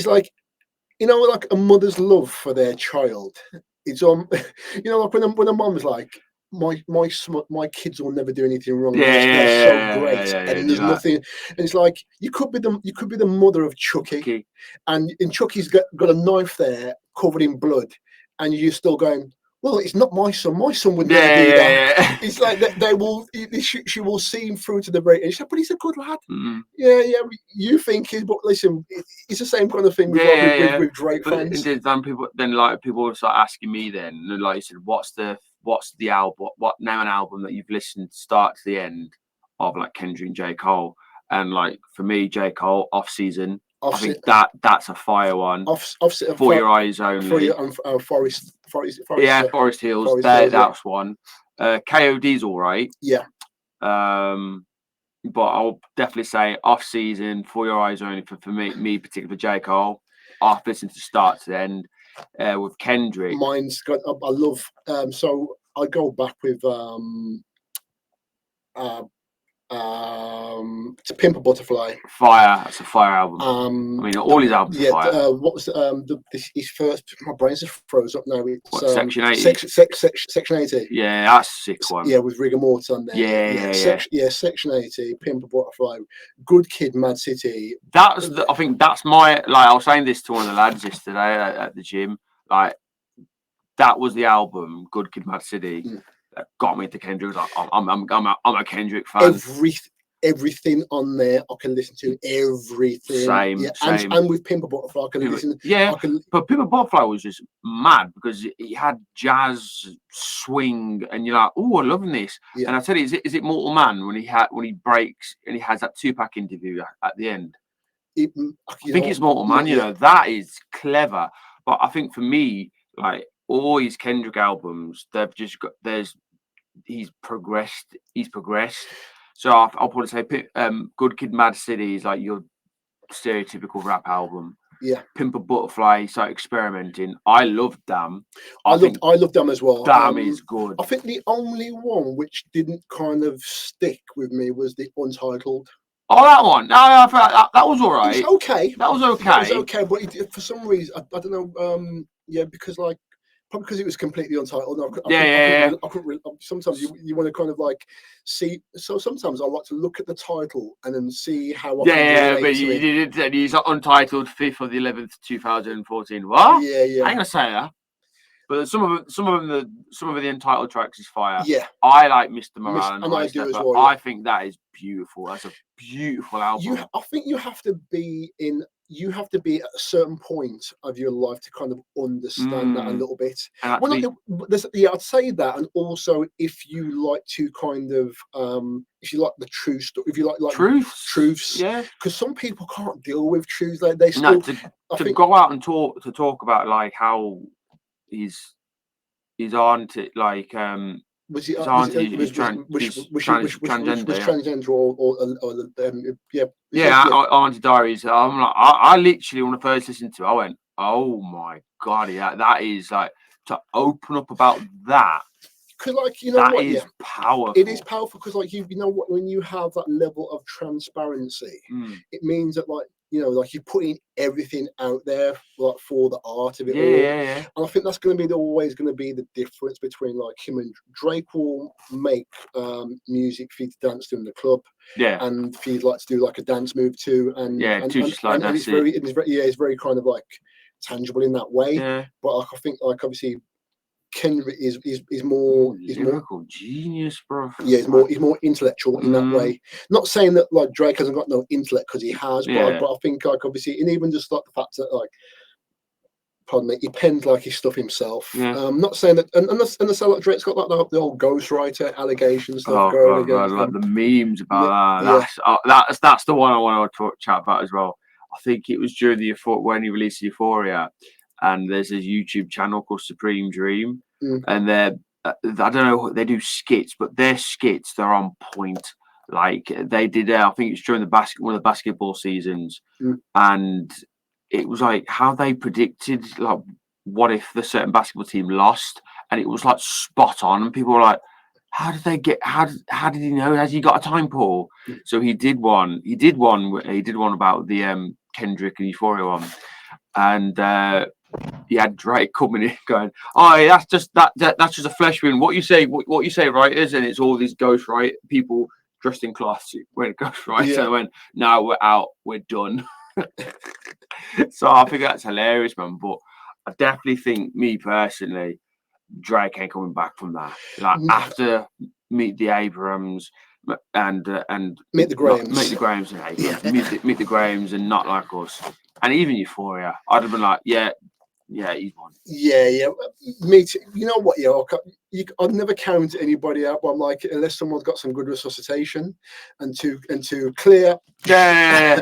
like a mother's love for their child. It's like when a mom's like. My kids will never do anything wrong. They're so great, and there's nothing. And it's like you could be the mother of Chucky, and Chucky's got a knife there covered in blood, and you're still going, well, it's not my son. My son would never do that. Yeah. It's like they will. She will see him through to the very end. She's like, but he's a good lad. Yeah. You think he's, but listen, it's the same kind of thing with Drake fans. Then people will start asking me. Then, like you said, what's the album? What name an album that you've listened start to the end of like Kendrick and J. Cole? And like for me, J. Cole, Off Season. I think that's a fire one. For Your Eyes Only. Forest Hills. That's one. KOD's all right. Yeah. But I'll definitely say Off Season, For Your Eyes Only for me particularly for J. Cole. I've listened to start to the end. With Kendrick, mine's got. I love. So I go back with to Pimp a Butterfly. Fire. That's a fire album. I mean, all his albums. Yeah. Are fire. What was his first? My brain's just froze up now. It's Section 80. Section 80. Yeah, that's a sick one. Yeah, with Rigor Mortis on there. Section 80. Pimp a Butterfly. Good Kid, Mad City. I think that's my. Like I was saying this to one of the lads yesterday at the gym. Like that was the album, Good Kid, Mad City. That got me into Kendrick. Like, I'm a Kendrick fan. Everything on there, I can listen to everything. Same. And with Pimp a Butterfly, I can listen. Yeah, but Pimp a Butterfly was just mad because it had jazz, swing, and you're like, oh, I'm loving this. Yeah. And I tell you, is it Mortal Man when he breaks and he has that Tupac interview at the end? I think it's Mortal Man. You know that is clever. But I think for me, like all his Kendrick albums, they've just got he's progressed. He's progressed. So I'll probably say, Good Kid, Mad City is like your stereotypical rap album. Yeah. Pimp a Butterfly, he started experimenting. I love Damn. I love Damn as well. Damn is good. I think the only one which didn't kind of stick with me was the Untitled. Oh, that one. No, I thought that was all right. It was okay. That was okay. That was okay, but for some reason, I don't know. Yeah, because like probably because it was completely untitled. I couldn't really, sometimes you want to kind of like see. So sometimes I like to look at the title and then see how. But you did it. He's Untitled 5th of the 11th, 2014. What? Yeah. I ain't gonna say that. But some of the Untitled tracks is fire. Yeah. I like Mr. Morale and I do as well. I think that is beautiful. That's a beautiful album. I think you have to be at a certain point of your life to kind of understand that a little bit. I'd say that, and also if you like to kind of if you like the true stuff, if you like truths, yeah, because some people can't deal with truths. They still to go out and talk about like how he's on to like was he transgender Auntie Diaries. I'm like, I literally when I first listened to it, I went, oh my god, yeah, that is like to open up about that. Because like that is powerful. It is powerful because like you know what, when you have that level of transparency, it means that like like you're putting everything out there like for the art of it all. Yeah. And I think that's going to be always going to be the difference between like him and Drake. Will make music for you to dance to in the club, and for you like to do like a dance move too, and it's very kind of like tangible in that way. But like I think like obviously Kendrick is more lyrical genius, bro. Yeah, he's more intellectual in that way. Not saying that like Drake hasn't got no intellect, because he has, but I think like obviously, and even just like the fact that like, pardon me, he penned like his stuff himself. Not saying that, and the say like Drake's got like the old ghostwriter allegations stuff going against like the memes about that. That's the one I want to chat about as well. I think it was during the when he released Euphoria. And there's a YouTube channel called Supreme Dream, and they're I don't know, they do skits, but their skits, they're on point. Like they did, I think it's during one of the basketball seasons, and it was like how they predicted like what if the certain basketball team lost, and it was like spot on, and people were like, how did he know? Has he got a time pool? So he did one about the Kendrick and Euphoria one. And he had Drake coming in going, "Oh, that's just a flesh wound. What you say, writers?" And it's all these ghost people dressed in cloths when it ghost writers. So I went, "No, we're out. We're done." So I think that's hilarious, man. But I definitely think, me personally, Drake ain't coming back from that. Like after Meet the Abrams and Meet the Grahams, Meet the Grahams, and Not Like Us. And even Euphoria, I'd have been like, yeah, he's won. Yeah. Me too. You know what? I'd never count anybody out, but I'm like, unless someone's got some good resuscitation and to clear. Yeah.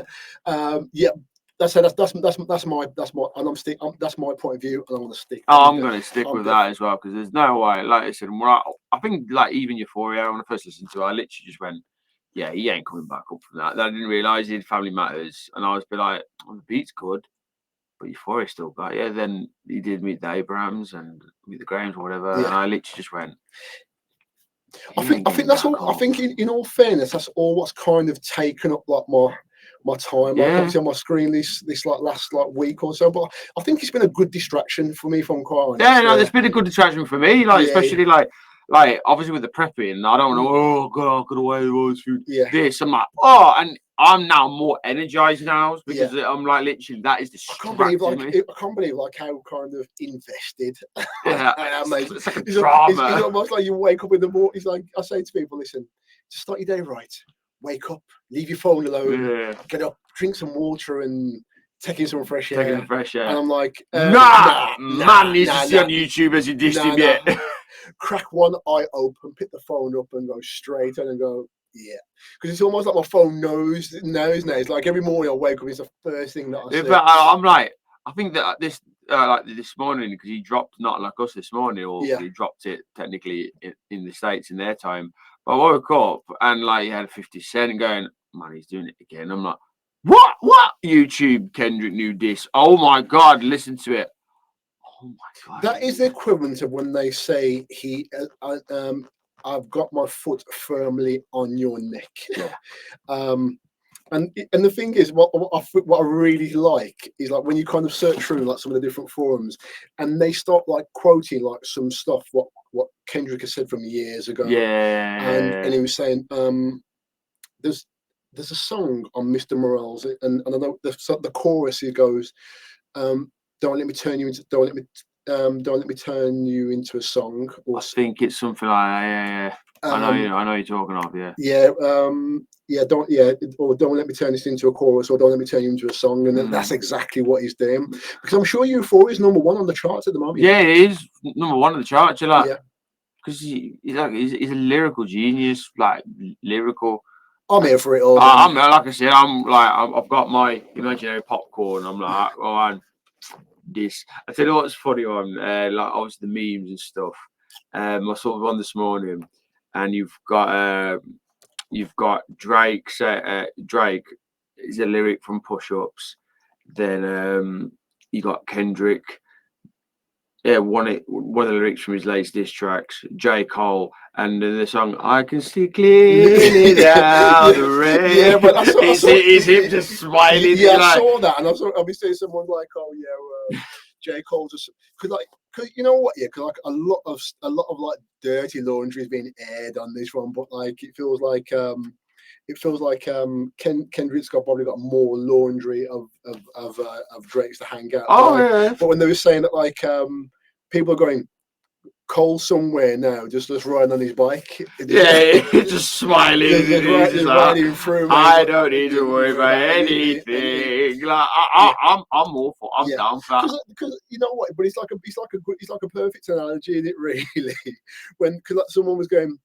That's my and that's my point of view, and I'm gonna stick. I'm gonna stick with that as well, because there's no way. Like I said, I think like even Euphoria, when I first listened to it, I literally just went, yeah, he ain't coming back up from that. I didn't realise he did Family Matters, and I was like, the beat's good, but Euphoria still got. Yeah, then he did Meet the Abrams and Meet the Grahams or whatever, and I literally just went. I think that's all. I think in all fairness, that's all what's kind of taken up like my time. Like obviously on my screen this like last like week or so, but I think it's been a good distraction for me, if I'm quite honest. Yeah, no, it's been a good distraction for me. Like especially like obviously with the prepping, I don't know. Oh god, I could away those food. Yeah. This, I'm like, and I'm now more energized now because I'm like literally that is the. I can't believe how kind of invested. I am. It's like a drama. It's almost like you wake up in the morning. It's like I say to people, listen, to start your day right, wake up, leave your phone alone, get up, drink some water, and take in some fresh air. And I'm like, man needs to see on YouTube as you dissed him yet. Crack one eye open, pick the phone up, and go straight on and go, yeah. Because it's almost like my phone knows now. It's like every morning I wake up, it's the first thing that I see. But I'm like, I think that like this morning because he dropped Not Like Us this morning, or Yeah. he dropped it technically in the States in their time. But I woke up and like he had a 50 Cent going, man, he's doing it again. I'm like, what? YouTube Kendrick new diss. Oh my god, listen to it. Oh my god. That is the equivalent of when they say I've got my foot firmly on your neck. Yeah. And the thing is, what I really like is like when you kind of search through like some of the different forums, and they start like quoting like some stuff what Kendrick has said from years ago. Yeah. And he was saying, there's a song on Mr. Morale's, and I know the chorus. He goes, don't let me turn you into turn you into a song. Or I think it's something like that. Yeah. I know you're talking of. Yeah. Or don't let me turn this into a chorus, or don't let me turn you into a song. And that's exactly what he's doing, because I'm sure Euphoria is number one on the charts at the moment. Yeah, it is number one on the charts. You're like, Yeah, because he's a lyrical genius, like lyrical. I'm here for it all. I'm like I said, I've got my imaginary popcorn. I'm like, oh, and this. I tell you what's funny on like obviously the memes and stuff. I saw one this morning, and you've got Drake. Drake is a lyric from Push Ups. Then you got Kendrick. Yeah, one of the lyrics from his latest diss tracks, J. Cole, and the song "I Can See Clearly Down the Rain." Yeah, but I saw is him just smiling. Yeah, I saw that, and I saw obviously someone like, "Oh yeah, J. Cole just," because you know what? Yeah, because like a lot of like dirty laundry is being aired on this one, but like it feels like Kendrick's probably got more laundry of Drake's to hang out. Oh like, yeah. But when they were saying that like people are going, Cole somewhere now, just riding on his bike. Just smiling. Just riding through. I don't need to worry about anything. Like I'm all for. I'm down for that. Because you know what? But it's like a perfect analogy, isn't it? Really, because like someone was going,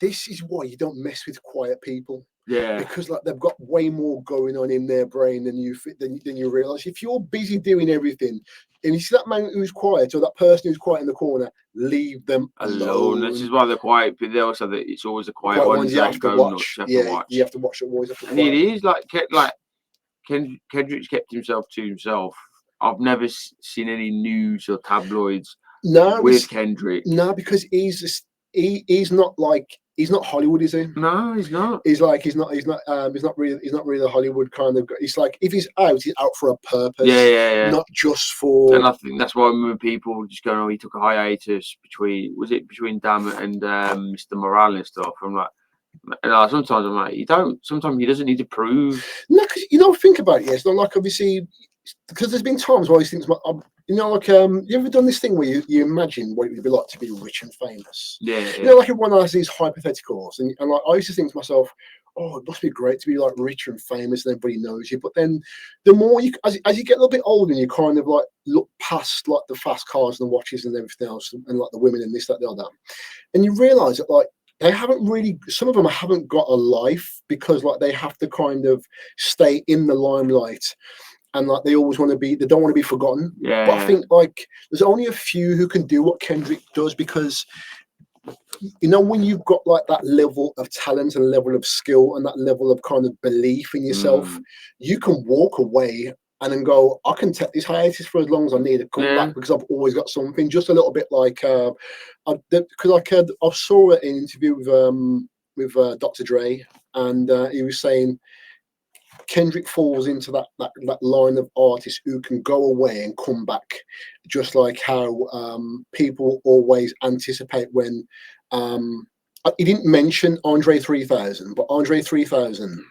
this is why you don't mess with quiet people. Yeah. Because like they've got way more going on in their brain than you realize. If you're busy doing everything, and you see that man who's quiet or that person who's quiet in the corner, leave them alone. This is why they're quiet. But they also that it's always the quiet ones you have to watch. You have to watch it always. And it is like Kendrick's kept himself to himself. I've never seen any news or tabloids with Kendrick. No, because he's not Hollywood, is he? No, he's not. He's not really a Hollywood kind of guy. It's like if he's out for a purpose. Yeah. Not just for. And I think that's why when people just going, oh, he took a hiatus between Damn and Mr. Morale and stuff. I'm like, sometimes I'm like, sometimes he doesn't need to prove. No, because think about it. Yeah, it's not like obviously because there's been times where he thinks, you ever done this thing where you imagine what it would be like to be rich and famous? Yeah. Like everyone has these hypotheticals, and like I used to think to myself, oh, it must be great to be like rich and famous and everybody knows you. But then the more as you get a little bit older, and you kind of like look past like the fast cars and the watches and everything else, and like the women and this, that, the other, and you realise that like they haven't really, some of them haven't got a life because like they have to kind of stay in the limelight. And like they always want to be, they don't want to be forgotten. Yeah. But I think like there's only a few who can do what Kendrick does, because when you've got like that level of talent and level of skill and that level of kind of belief in yourself, you can walk away and then go, I can take this hiatus for as long as I need to come back because I've always got something. Just a little bit like because I saw an interview with Dr. Dre, and he was saying Kendrick falls into that line of artists who can go away and come back, just how people always anticipate when he didn't mention Andre 3000, but Andre 3000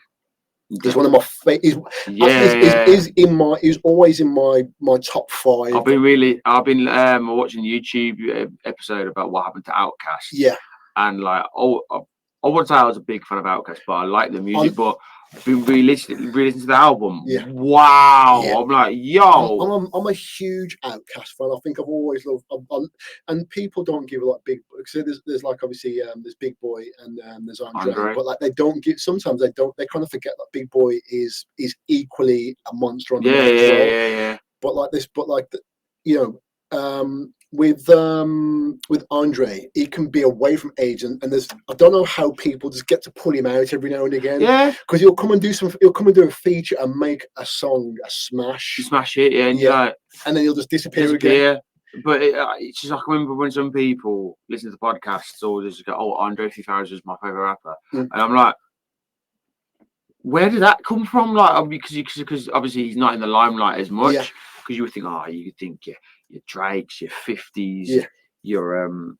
is one of my favorite. Is always in my top 5. I've been watching a YouTube episode about what happened to Outkast. Yeah, and like I wouldn't say I was a big fan of Outkast, but I like the music. But I've been re-listening to the album. Yeah. Wow. Yeah. I'm like, yo. I'm a huge Outkast fan. I think I've always loved. And people don't give like big. So there's like obviously there's Big Boy and there's Andre, but like they don't give. Sometimes they don't. They kind of forget that Big Boy is equally a monster on the yeah. But like this, with Andre, he can be away from age, and there's I don't know how people just get to pull him out every now and again. Yeah, because he'll come and do a feature and make a song a smash, you smash it, yeah, and Yeah. you're like, and then he'll just disappear again. But it's just like, I remember when some people listen to the podcasts or just go, "Oh, Andre 3000 is my favorite rapper," and I'm like, where did that come from? Like, because obviously he's not in the limelight as much. Yeah. Because you would think, you think your Drakes, your 50s, Yeah. your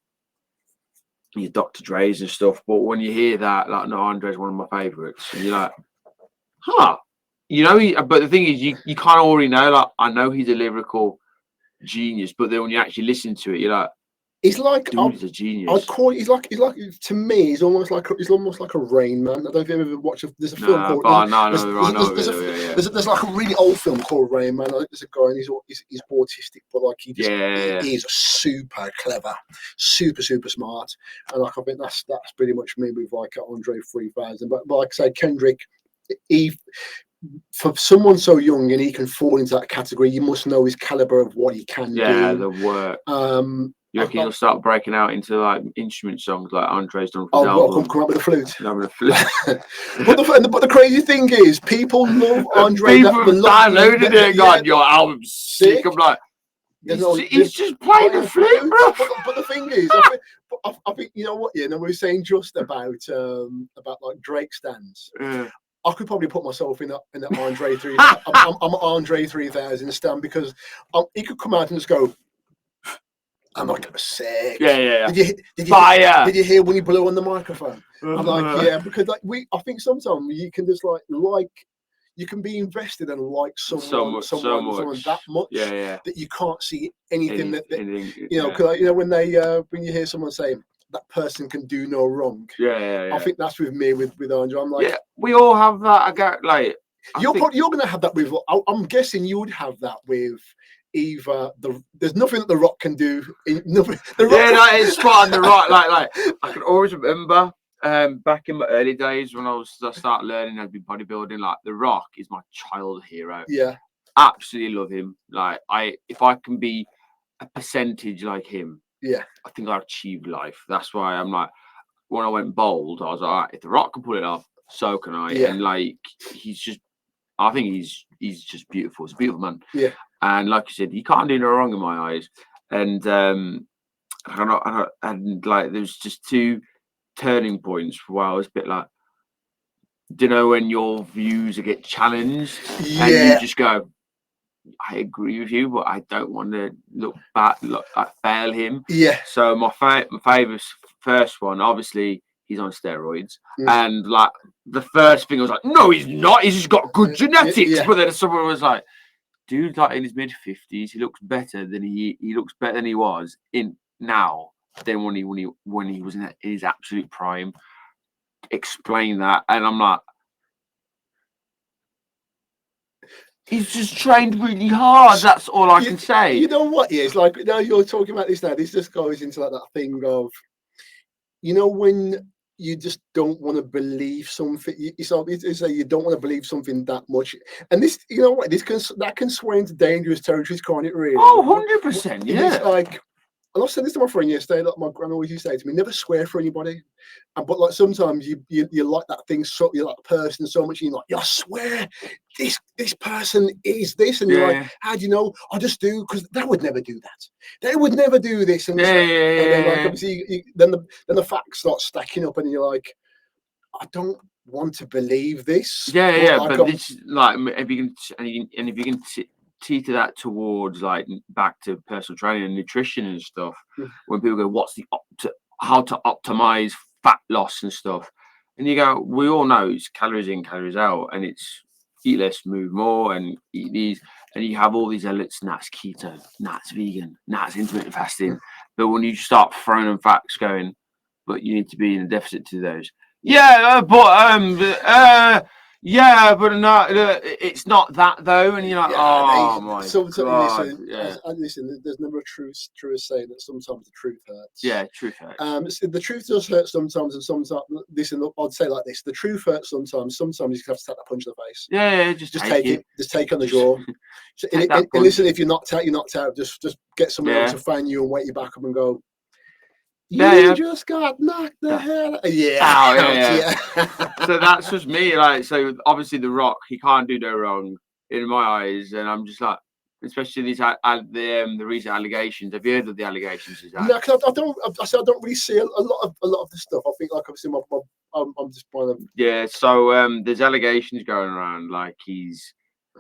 Dr. Dre's and stuff. But when you hear that, like, no, Andre's one of my favorites, and you're like, huh. But the thing is, you kind of already know. Like, I know he's a lyrical genius, but then when you actually listen to it, you're like, he's like, dude, he's a genius. I'd call he's like to me, he's almost like a Rain Man. I don't know if you ever watched there's a film called there's like a really old film called Rain Man. I think there's a guy and he's autistic, but like he's super clever, super smart, and like I think that's pretty much me with like Andre 3000. But like I say, Kendrick, for someone so young and he can fall into that category, you must know his caliber of what he can do. Yeah, the work. You reckon he'll start breaking out into like instrument songs like Andre's done for his album? Come up with a flute. But but the crazy thing is, people love Andre. People have downloaded it and gone, your album's sick. I'm like, he's just playing the flute, bro. But the thing is, I think you know what? Yeah, we were saying just about like Drake stands. Yeah. I could probably put myself in the Andre 3000. I'm Andre 3000 stand because he could come out and just go, I'm like, sick. Yeah. Did you Fire. Did you hear when he blew on the microphone? I'm like, yeah, because like I think sometimes you can just like you can be invested and like someone that much that you can't see anything because when you hear someone saying that person can do no wrong. Yeah. I think that's with me with Andre. I'm like, we all have that. I get like you're going to have that with. I'm guessing you would have that with. Either there's nothing that The Rock can do. That is spot on. The Rock, like I can always remember back in my early days when I started learning how to be bodybuilding. Like The Rock is my child hero. Yeah, absolutely love him. Like if I can be a percentage like him, yeah, I think I've achieved life. That's why I'm like, when I went bold, I was like, all right, if The Rock can pull it off, so can I. Yeah. And like I think he's just beautiful. He's a beautiful man. Yeah. And like you said, he can't do no wrong in my eyes. And like there's just two turning points where I was a bit like, do you know when your views get challenged and you just go, I agree with you, but I don't want to look like fail him. Yeah. So my favorite first one, obviously, he's on steroids, and like the first thing I was like, no, he's not. He's just got good genetics. Yeah. But then someone was like, dude, like in his mid-50s, he looks better than he was in now than when he was in his absolute prime. Explain that, and I'm like, he's just trained really hard. That's all I can say. You know what? Yeah, it's like now you're talking about this. Now this just goes into like that thing of, when you just don't want to believe something. It's like you don't want to believe something that much, and this, that can sway into dangerous territories, can't it? Really? Oh, 100%. Yeah. It's like, and I said this to my friend yesterday. Like my grandma always used to say to me, "Never swear for anybody." But like sometimes you like that thing, so you like the person so much, and you're like, I swear, this person is this, and you're like, how do you know? I just do, because they would never do that. They would never do this, and then like obviously then the facts start stacking up, and you're like, I don't want to believe this. But this, like, if you can teeter that towards like back to personal training and nutrition and stuff, when people go, what's how to optimize fat loss and stuff, and you go, we all know it's calories in, calories out, and it's eat less, move more, and eat these, and you have all these elements, that's keto, that's vegan, that's intermittent fasting. But when you start throwing them facts, going, but you need to be in a deficit to those. Yeah, but no, it's not that though, and you're like, Yeah, oh my god, listen, yeah, listen. There's never a truest saying that sometimes the truth hurts. yeah, truth hurts. So the truth does hurt sometimes, and sometimes. Listen, I'd say like this: the truth hurts sometimes. Sometimes you have to take that punch in the face. Yeah, just take it. Just take on the jaw. And listen, if you're knocked out, you're knocked out. Just get someone else to fan you and wake you back up and go. You just got knocked the hell out. Yeah. So that's just me. Like, so obviously The Rock, he can't do no wrong in my eyes, and I'm just like, especially these the recent allegations. Have you heard of the allegations? No, because I don't really see a lot of the stuff. I think like obviously I'm just kind of So there's allegations going around like he's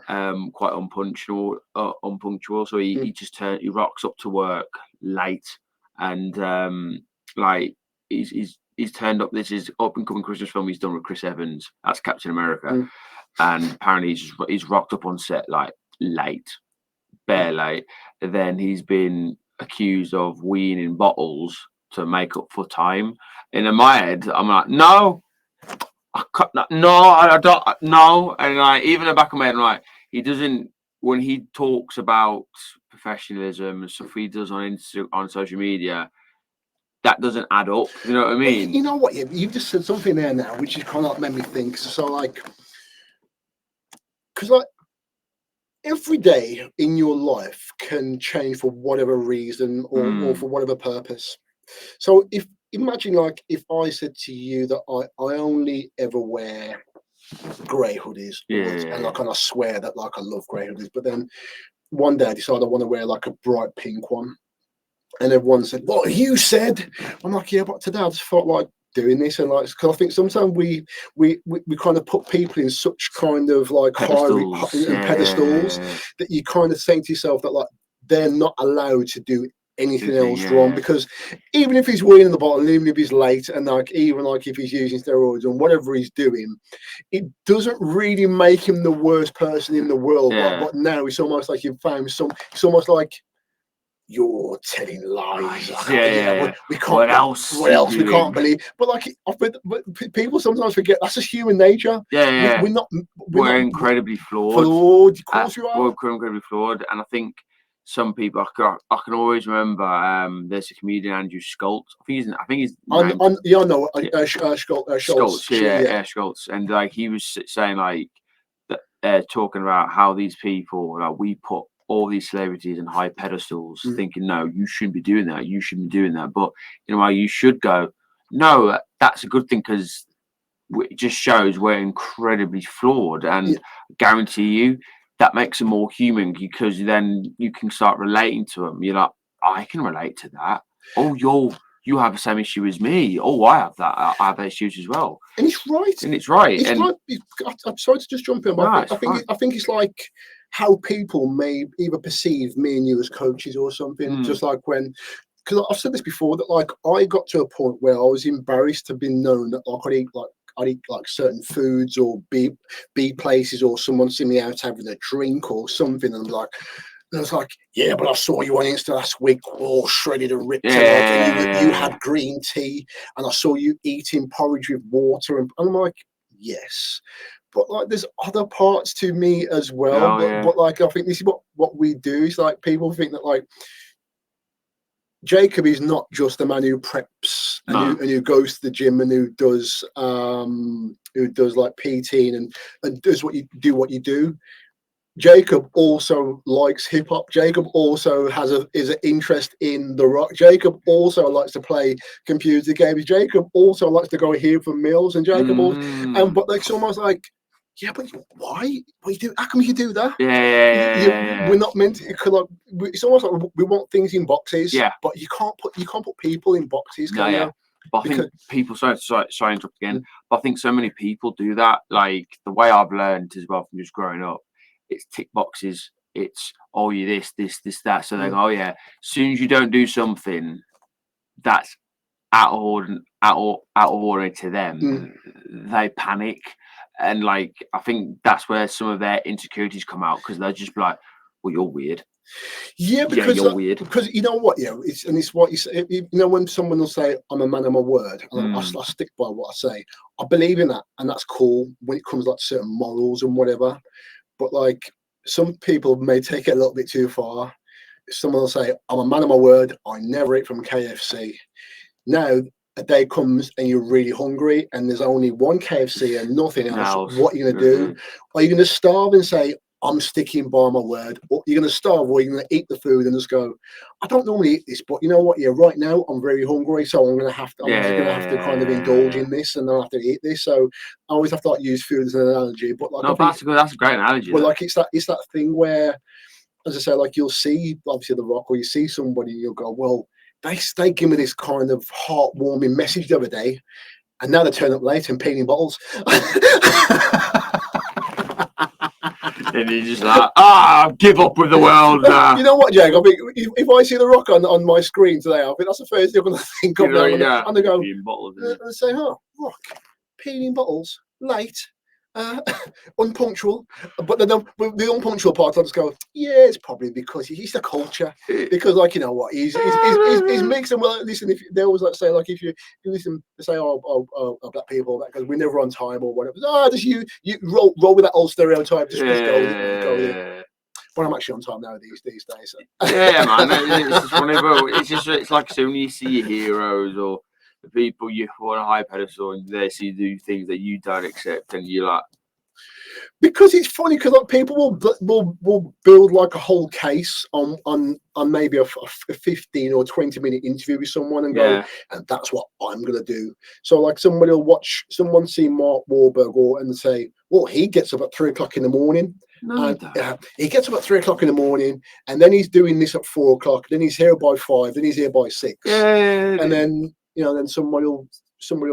quite unpunctual. So he rocks up to work late. And like he's turned up. This is up and coming Christmas film he's done with Chris Evans. That's Captain America, and apparently he's rocked up on set like late, bare late. And then he's been accused of weaning bottles to make up for time. And in my head, I'm like, no, I don't, no. And like even in the back of my head, I'm like, he doesn't. When he talks about professionalism and stuff he does on social media, that doesn't add up. You know what I mean? You know what? You've just said something there now, which is kind of like made me think. So like, because like every day in your life can change for whatever reason or for whatever purpose. So imagine like if I said to you that I only ever wear grey hoodies, and like, and I swear that like I love grey hoodies, but then one day I decided I want to wear like a bright pink one, and everyone said, "What you said?" I'm like, "Yeah, but today I just felt like doing this," and like, because I think sometimes we kind of put people in such kind of like pedestals that you kind of think to yourself that like they're not allowed to do anything else wrong, because even if he's winning the bottle, even if he's late, and like even like if he's using steroids and whatever he's doing, it doesn't really make him the worst person in the world. But now it's almost like you've found it's almost like you're telling lies. We can't. What else? We can't believe. But like, but people sometimes forget that's just human nature. We're incredibly flawed. Of course you are. We're incredibly flawed, and I think some people I can always remember. There's a comedian, Andrew Schultz. I think he's. I know. Schultz. Schultz, and like he was saying like that, talking about how these people like we put all these celebrities in high pedestals, thinking, no, you shouldn't be doing that. You shouldn't be doing that. But you know, you should go. No, that's a good thing because it just shows we're incredibly flawed, and I guarantee you that makes them more human, because then you can start relating to them. You're like, I can relate to that. Oh, you have the same issue as me. Oh, I have that. I have those issues as well. And it's right. It's right. I'm sorry to just jump in, but I think it's like how people may either perceive me and you as coaches or something. Just like because I've said this before, that like I got to a point where I was embarrassed to be known that like I'd eat like certain foods or be places, or someone see me out having a drink or something, and I'm like, and I was like, yeah, but I saw you on Insta last week, all shredded and ripped, and you had green tea, and I saw you eating porridge with water, and I'm like, yes, but like there's other parts to me as well. But like I think this is what we do. Is like people think that like Jacob is not just a man who preps and who goes to the gym and who does like PT and does what you do. Jacob also likes hip hop. Jacob also is an interest in The Rock. Jacob also likes to play computer games. Jacob also likes to go here for meals. And Jacob but like it's almost like, yeah, but why? What you do? How come you do that? We're not meant to. It's almost like we want things in boxes. But you can't put people in boxes. But I think people. Sorry to interrupt again. But I think so many people do that. Like the way I've learned as well from just growing up, it's tick boxes. It's you this, that. So they go, oh yeah. As soon as you don't do something that's out of order to them, they panic. And like I think that's where some of their insecurities come out, because they're just like, well, you're weird. Yeah, because you're weird. Because you know what, it's what you say. You know, when someone will say, "I'm a man of my word," and I stick by what I say. I believe in that, and that's cool when it comes like certain morals and whatever. But like some people may take it a little bit too far. Someone will say, "I'm a man of my word. I never eat from KFC." Now a day comes and you're really hungry, and there's only one KFC and nothing else. What are you gonna do? Are you gonna starve and say, "I'm sticking by my word"? Or you're going to starve, or you're going to eat the food and just go, "I don't normally eat this, but you know what? Yeah, right now I'm very hungry, so I'm going to have to. I'm just going to have to kind of indulge in this, and I'll have to eat this." So I always have to like use food as an analogy. But like, no, that's a great analogy. Well, like it's that thing where, as I say, like you'll see obviously The Rock, or you see somebody, and you'll go, "Well, they give me this kind of heartwarming message the other day, and now they turn up late and peeing bottles." And you're just like, give up with the world. You know what, Jake? I mean, if I see The Rock on my screen today, I think that's the first thing I'm going to think of. And they go, and say, "Oh, Rock, peeing bottles, late, unpunctual." But the unpunctual part, I just go, "Yeah, it's probably because he's the culture." Because, like, you know what, he's mixed. And well, listen, if they always like say, like, if you listen, they say, "Oh, black people," because we're never on time or whatever. Just you roll with that old stereotype. Just go with it. But I'm actually on time now these days. So. Yeah, man, it's just funny, bro. It's like so when you see your heroes or the people you put on a high pedestal and they see do things that you don't accept, and you're like, because it's funny because like people will build like a whole case on maybe a 15 or 20-minute interview with someone and go, and that's what I'm gonna do. So like somebody will watch someone see Mark Wahlberg and say, "Well, he gets up at 3 o'clock in the morning." No, he gets up at 3 o'clock in the morning, and then he's doing this at 4 o'clock. Then he's here by 5. Then he's here by 6. And then then somebody will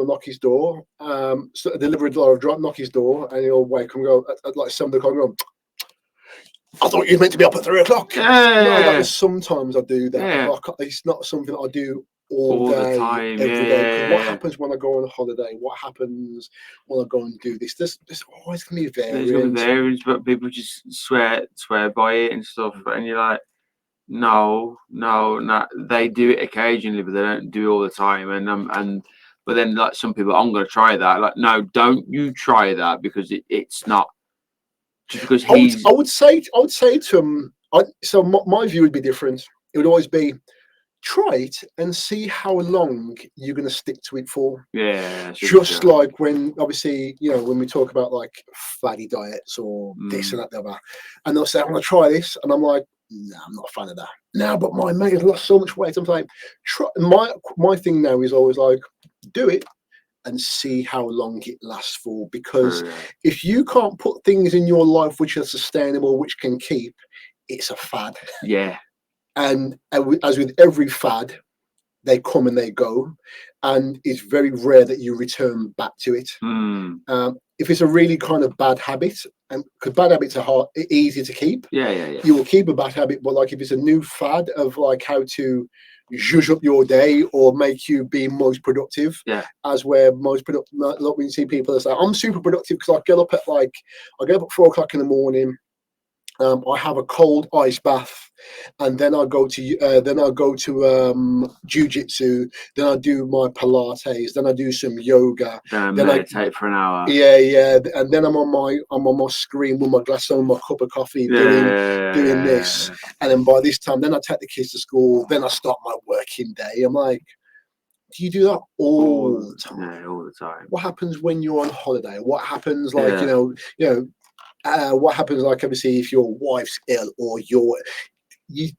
knock his door, so a delivery driver will knock his door, and he'll wake up and go at like 7 o'clock and go, "I thought you were meant to be up at 3 o'clock." No, sometimes I do that. It's not something that I do all day, the time, every day. What happens when I go on a holiday? What happens when I go and do this? There's always going to be variance. There's going to be variance, but people just swear by it and stuff, and you're like, no. They do it occasionally, but they don't do it all the time. And but then like some people, I'm going to try that. Like, no, don't you try that, because it's not just because he's. I would say to him. So my view would be different. It would always be, try it and see how long you're going to stick to it for. Yeah. Just like when, obviously, when we talk about like fatty diets or this and that, the other, and they'll say, "I'm going to try this," and I'm like, "No, I'm not a fan of that." No, but my mate has lost so much weight. I'm like, try. My thing now is always like, do it and see how long it lasts for. Because if you can't put things in your life which are sustainable, which can keep, it's a fad. Yeah. And as with every fad, they come and they go, and it's very rare that you return back to it. If it's a really kind of bad habit, and because bad habits are easy to keep, you will keep a bad habit. But like if it's a new fad of like how to zhuzh up your day or make you be most productive, as where most productive, like when you see people that say, "I'm super productive because I get up at 4 o'clock in the morning." I have a cold ice bath, and then I go to jiu-jitsu. Then I do my Pilates. Then I do some yoga. Then I meditate for an hour. Yeah, and then I'm on my screen with my glass and my cup of coffee doing this. And then by this time, then I take the kids to school. Then I start my working day. I'm like, do you do that all the time? Yeah, all the time. What happens when you're on holiday? What happens what happens, like, obviously, if your wife's ill or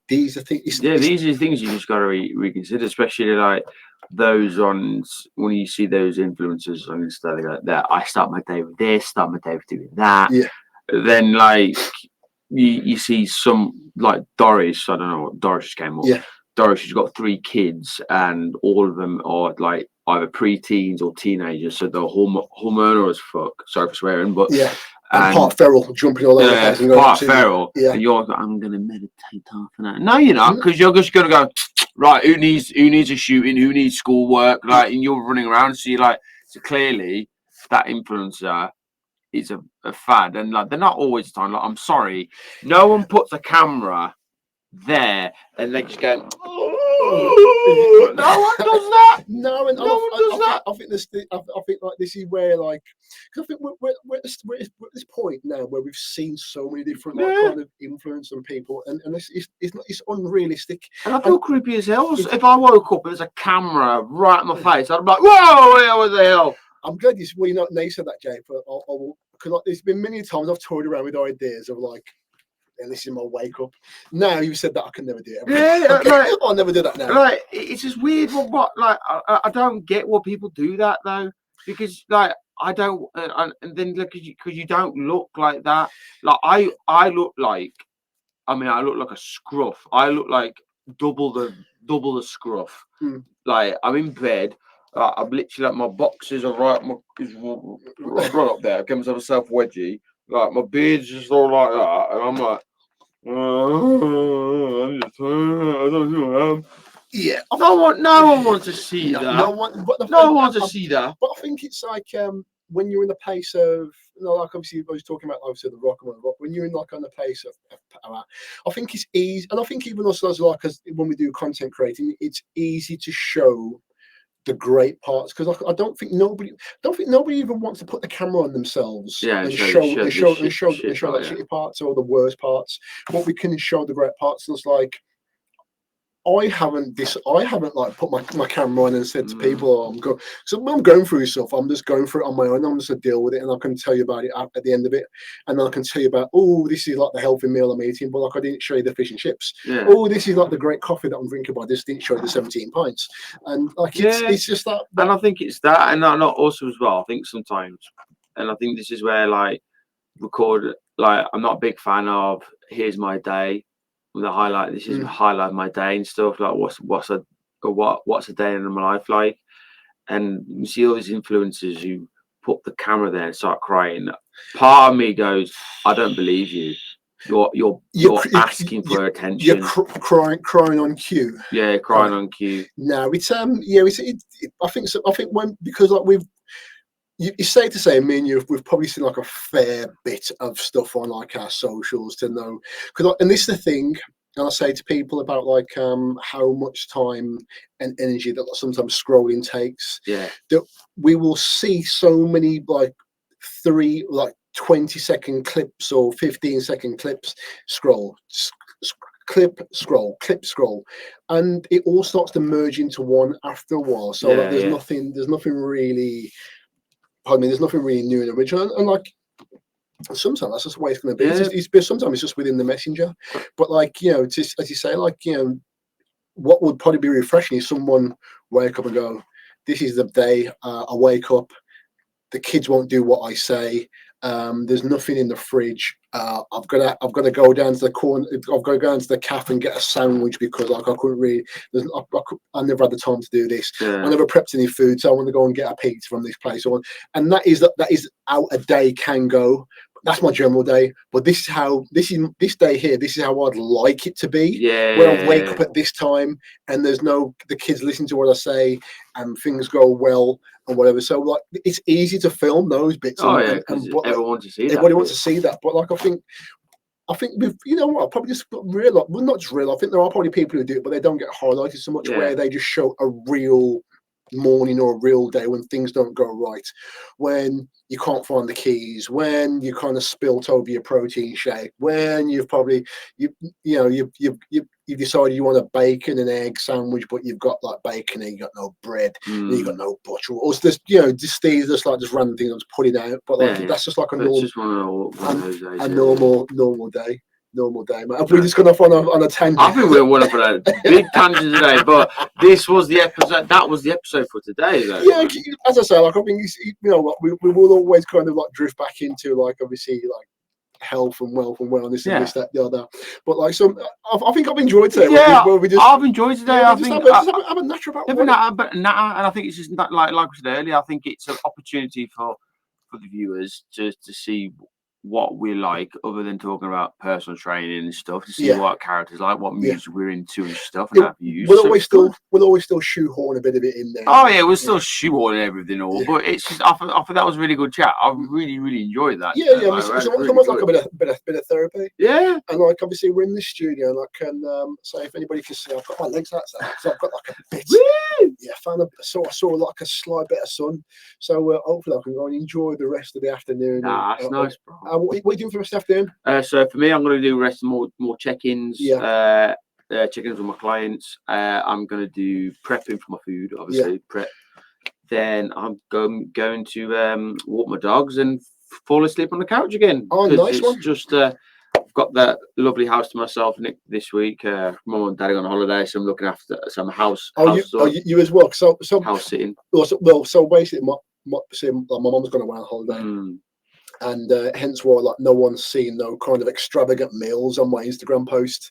these are things. These are things you just got to reconsider, especially like those ones when you see those influencers on Insta like that. I start my day with this, start my day with doing that. Yeah. Then like you see some like Doris. I don't know what Doris just came up. Yeah. Doris, she's got 3 kids, and all of them are like either pre-teens or teenagers, so they're hormonal as fuck. Sorry for swearing, but yeah. And part feral, jumping all over the place. Part feral. Yeah. And you're like, "I'm going to meditate half an hour." No, you're not, because you're just going to go, right, who needs a shooting? Who needs schoolwork? Like, and you're running around. So you're like, so clearly that influencer is a fad. And like, they're not always the time. Like, I'm sorry, no one puts a camera there, and they just go, oh, no one does that. No, and No one does that. I think this. I think like this is where like, because I think we're at this point now where we've seen so many different like, kind of influence on people, and it's unrealistic. And I feel creepy as hell. If I woke up and there's a camera right in my face, I'd be like, whoa, what the hell? I'm glad you said that, Jake. But because like, there's been many times I've toyed around with ideas of like, and this is my wake up. Now you said that I can never do it. Yeah, I'll never do that now. Like it's just weird. What like I don't get what people do that though, because like I don't, and then because you don't look like that. Like I look like, I mean I look like a scruff. I look like double the scruff. Like I'm in bed. I'm literally like my boxes are right up there. I give myself a self wedgie. Like my beard's just all like that, and I'm like, I don't know. Yeah, No one wants to see that. No one wants to see that. But I think it's like when you're in the place of, like obviously I was talking about obviously the rock and roll. When you're in like on the place of power, I think it's easy, and I think even us as like as when we do content creating, it's easy to show the great parts, because I don't think nobody even wants to put the camera on themselves and show the shitty parts or the worst parts. But we can show the great parts. And it's like I haven't like put my camera on and said to people, so when I'm going through stuff, I'm just going through it on my own. I'm just to deal with it, and I can tell you about it at the end of it, and then I can tell you about, oh, this is like the healthy meal I'm eating, but like I didn't show you the fish and chips. Yeah. Oh, this is like the great coffee that I'm drinking, but I just didn't show you the 17 pints. And like it's just that. And I think it's that, and not also as well. I think sometimes, and I think this is where like record. Like I'm not a big fan of here's my day. The highlight. This is highlight my day and stuff. Like what's a day in my life like? And you see all these influencers who put the camera there and start crying. Part of me goes, I don't believe you. You're asking for attention. You're crying on cue. Yeah, crying on cue. No, it's I think so. I think because like it's safe to say, me and you, we've probably seen like a fair bit of stuff on like our socials to know, and this is the thing, and I say to people about like how much time and energy that sometimes scrolling takes. Yeah, that we will see so many like 20-second clips or 15-second clips, clip scroll, and it all starts to merge into one after a while. So like, there's nothing really. Pardon me, there's nothing really new and original, and like sometimes that's just the way it's going to be. Yeah. Sometimes it's just within the messenger, but like just as you say, like what would probably be refreshing is someone wake up and go, "This is the day I wake up. The kids won't do what I say. There's nothing in the fridge. I've got to go down to the corner. I've got to go down to the cafe and get a sandwich because like I couldn't really. I never had the time to do this. Yeah. I never prepped any food, so I want to go and get a pizza from this place. And that is how a day can go. That's my general day. But this day here. This is how I'd like it to be. Yeah. Where I wake up at this time and there's the kids listen to what I say and things go well. Or whatever, so like it's easy to film those bits. Everyone wants to see that. Everybody wants to see that, but like I think we've, what, probably just real. Well, not just real. I think there are probably people who do it, but they don't get highlighted so much. Where they just show a real morning or a real day when things don't go right, when you can't find the keys, when you kind of spilt over your protein shake, when you've probably you've decided you want a bacon and egg sandwich, but you've got like bacon and you got no bread, and you got no butter, or it's just just like just random things I'm just putting out. But like that's just like a normal, just one of those days, normal day. Normal day, mate. Have we just gone off on a tangent? I think we went off on a big tangent today, but this was the episode. That was the episode for today, though. Yeah, as I say, like I think we will always kind of like drift back into like obviously like health and wealth and wellness and this, that, the other. But like, so I think I've enjoyed today. Yeah, I've enjoyed today. I think have a natter about and I think it's just like we said earlier. I think it's an opportunity for the viewers to see what we like, other than talking about personal training and stuff, to see Yeah. what characters like, what Yeah. music we're into and stuff, and Yeah, our views. we'll So always it's good. still shoehorn a bit of it in there. Oh yeah, we're still shoehorning everything all, Yeah. but it's just I thought that was a really good chat. I really enjoyed that. Yeah, yeah. Like, It's really almost like good. a bit of therapy. Yeah. And like obviously we're in the studio, and I can say if anybody can see, I've got my legs outside, so I've got like a bit. Yeah, I saw like a slight bit of sun, so hopefully I can go and enjoy the rest of the afternoon. Nah, that's nice, bro. What are you doing for the rest of the afternoon? So for me, I'm going to do rest more check-ins. Yeah. Check-ins with my clients. I'm going to do prepping for my food, obviously prep. Then I'm going to walk my dogs and fall asleep on the couch again. Oh, nice it's one. Just I've got that lovely house to myself this week. Mum and Dad are on holiday, so I'm looking after some house. You as well. So house sitting. So basically, my mum's gone away on holiday. And hence why like no one's seen no kind of extravagant meals on my Instagram post,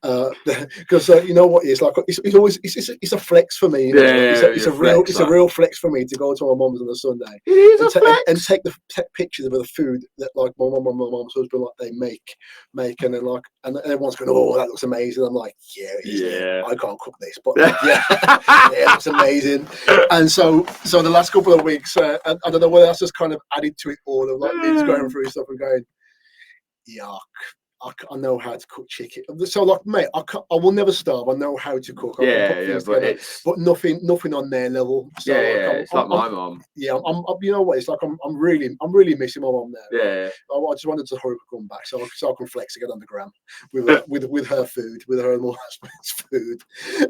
because you know what it's like it's a flex for me. You know? It's a real flex for me to go to my mum's on a Sunday and take pictures of the food that like my mum's husband like they make and then like and everyone's going, oh, that looks amazing. I'm like, yeah, I can't cook this, but yeah, it looks amazing. And so the last couple of weeks, I don't know whether that's just kind of added to it all of like. It's going through stuff and going, yuck. I know how to cook chicken. So, like, mate, I will never starve. I know how to cook. But nothing on their level. So, it's like my mom. Yeah, you know what? It's like I'm really missing my mom now. Yeah. I just wanted to hurry up and come back so I can flex again on the gram with her food, with her and my husband's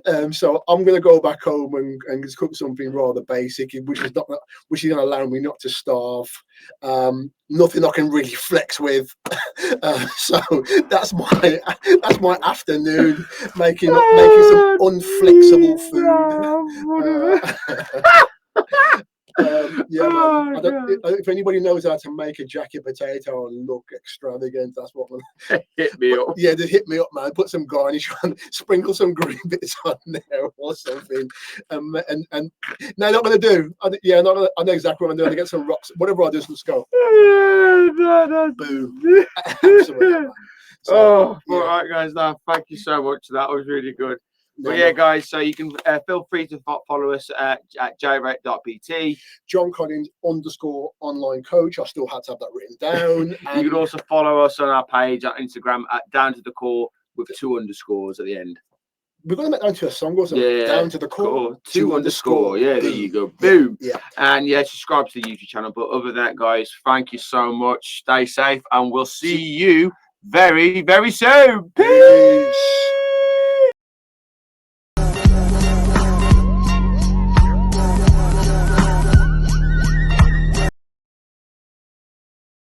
food. So I'm gonna go back home and just cook something rather basic, which is gonna allow me not to starve. Nothing I can really flex with. So that's my afternoon making some unflexible food. If anybody knows how to make a jacket potato and look extravagant, that's what hit me up. Yeah, just hit me up, man. Put some garnish on, sprinkle some green bits on there or something. And no, not gonna do. I know exactly what I'm doing. I get some rocks, whatever I do, just go. Boom. Absolutely, man. All right, guys. Now, thank you so much. That was really good. But yeah, guys, so you can feel free to follow us at jrate.pt. John Collins _online coach. I still had to have that written down. And you can also follow us on our page at Instagram at Down to the Core with 2 underscores at the end. We're going to make that into a song, wasn't it? Down to the core. 2 underscore. Yeah, there you go. Boom. Yeah. And subscribe to the YouTube channel. But other than that, guys, thank you so much. Stay safe, and we'll see you very, very soon. Peace.